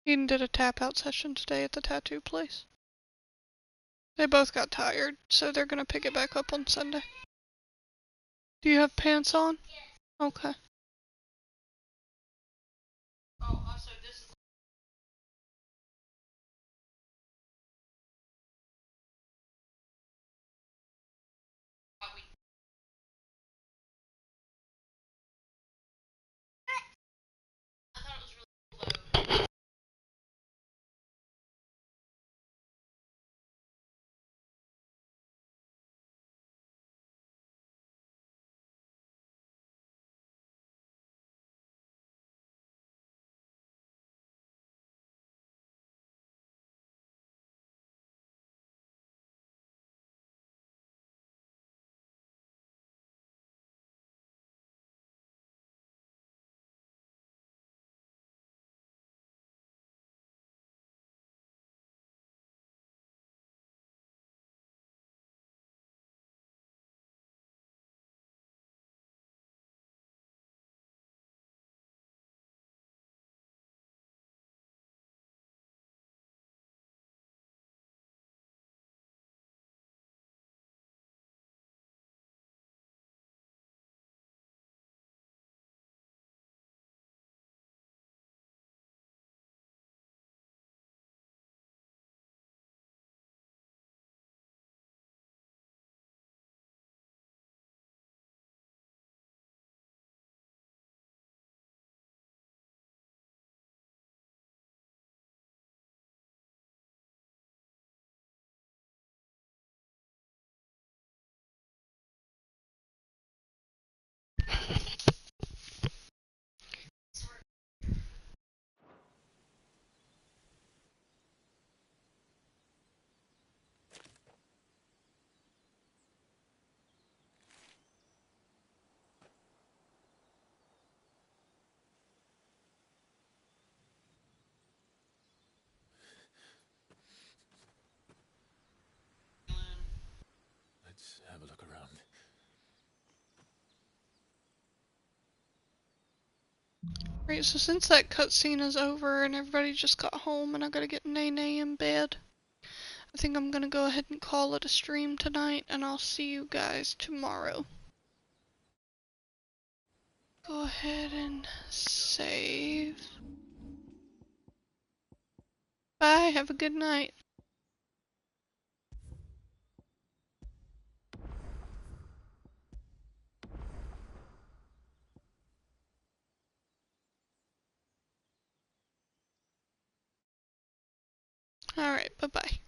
Eden did a tap out session today at the tattoo place. They both got tired, so they're gonna pick it back up on Sunday. Do you have pants on? Yeah. Okay. Oh, also this is Let's have a look around. Right, so since that cutscene is over and everybody just got home and I gotta get Nene in bed, I think I'm gonna go ahead and call it a stream tonight, and I'll see you guys tomorrow. Go ahead and save. Bye, have a good night. Alright, bye-bye.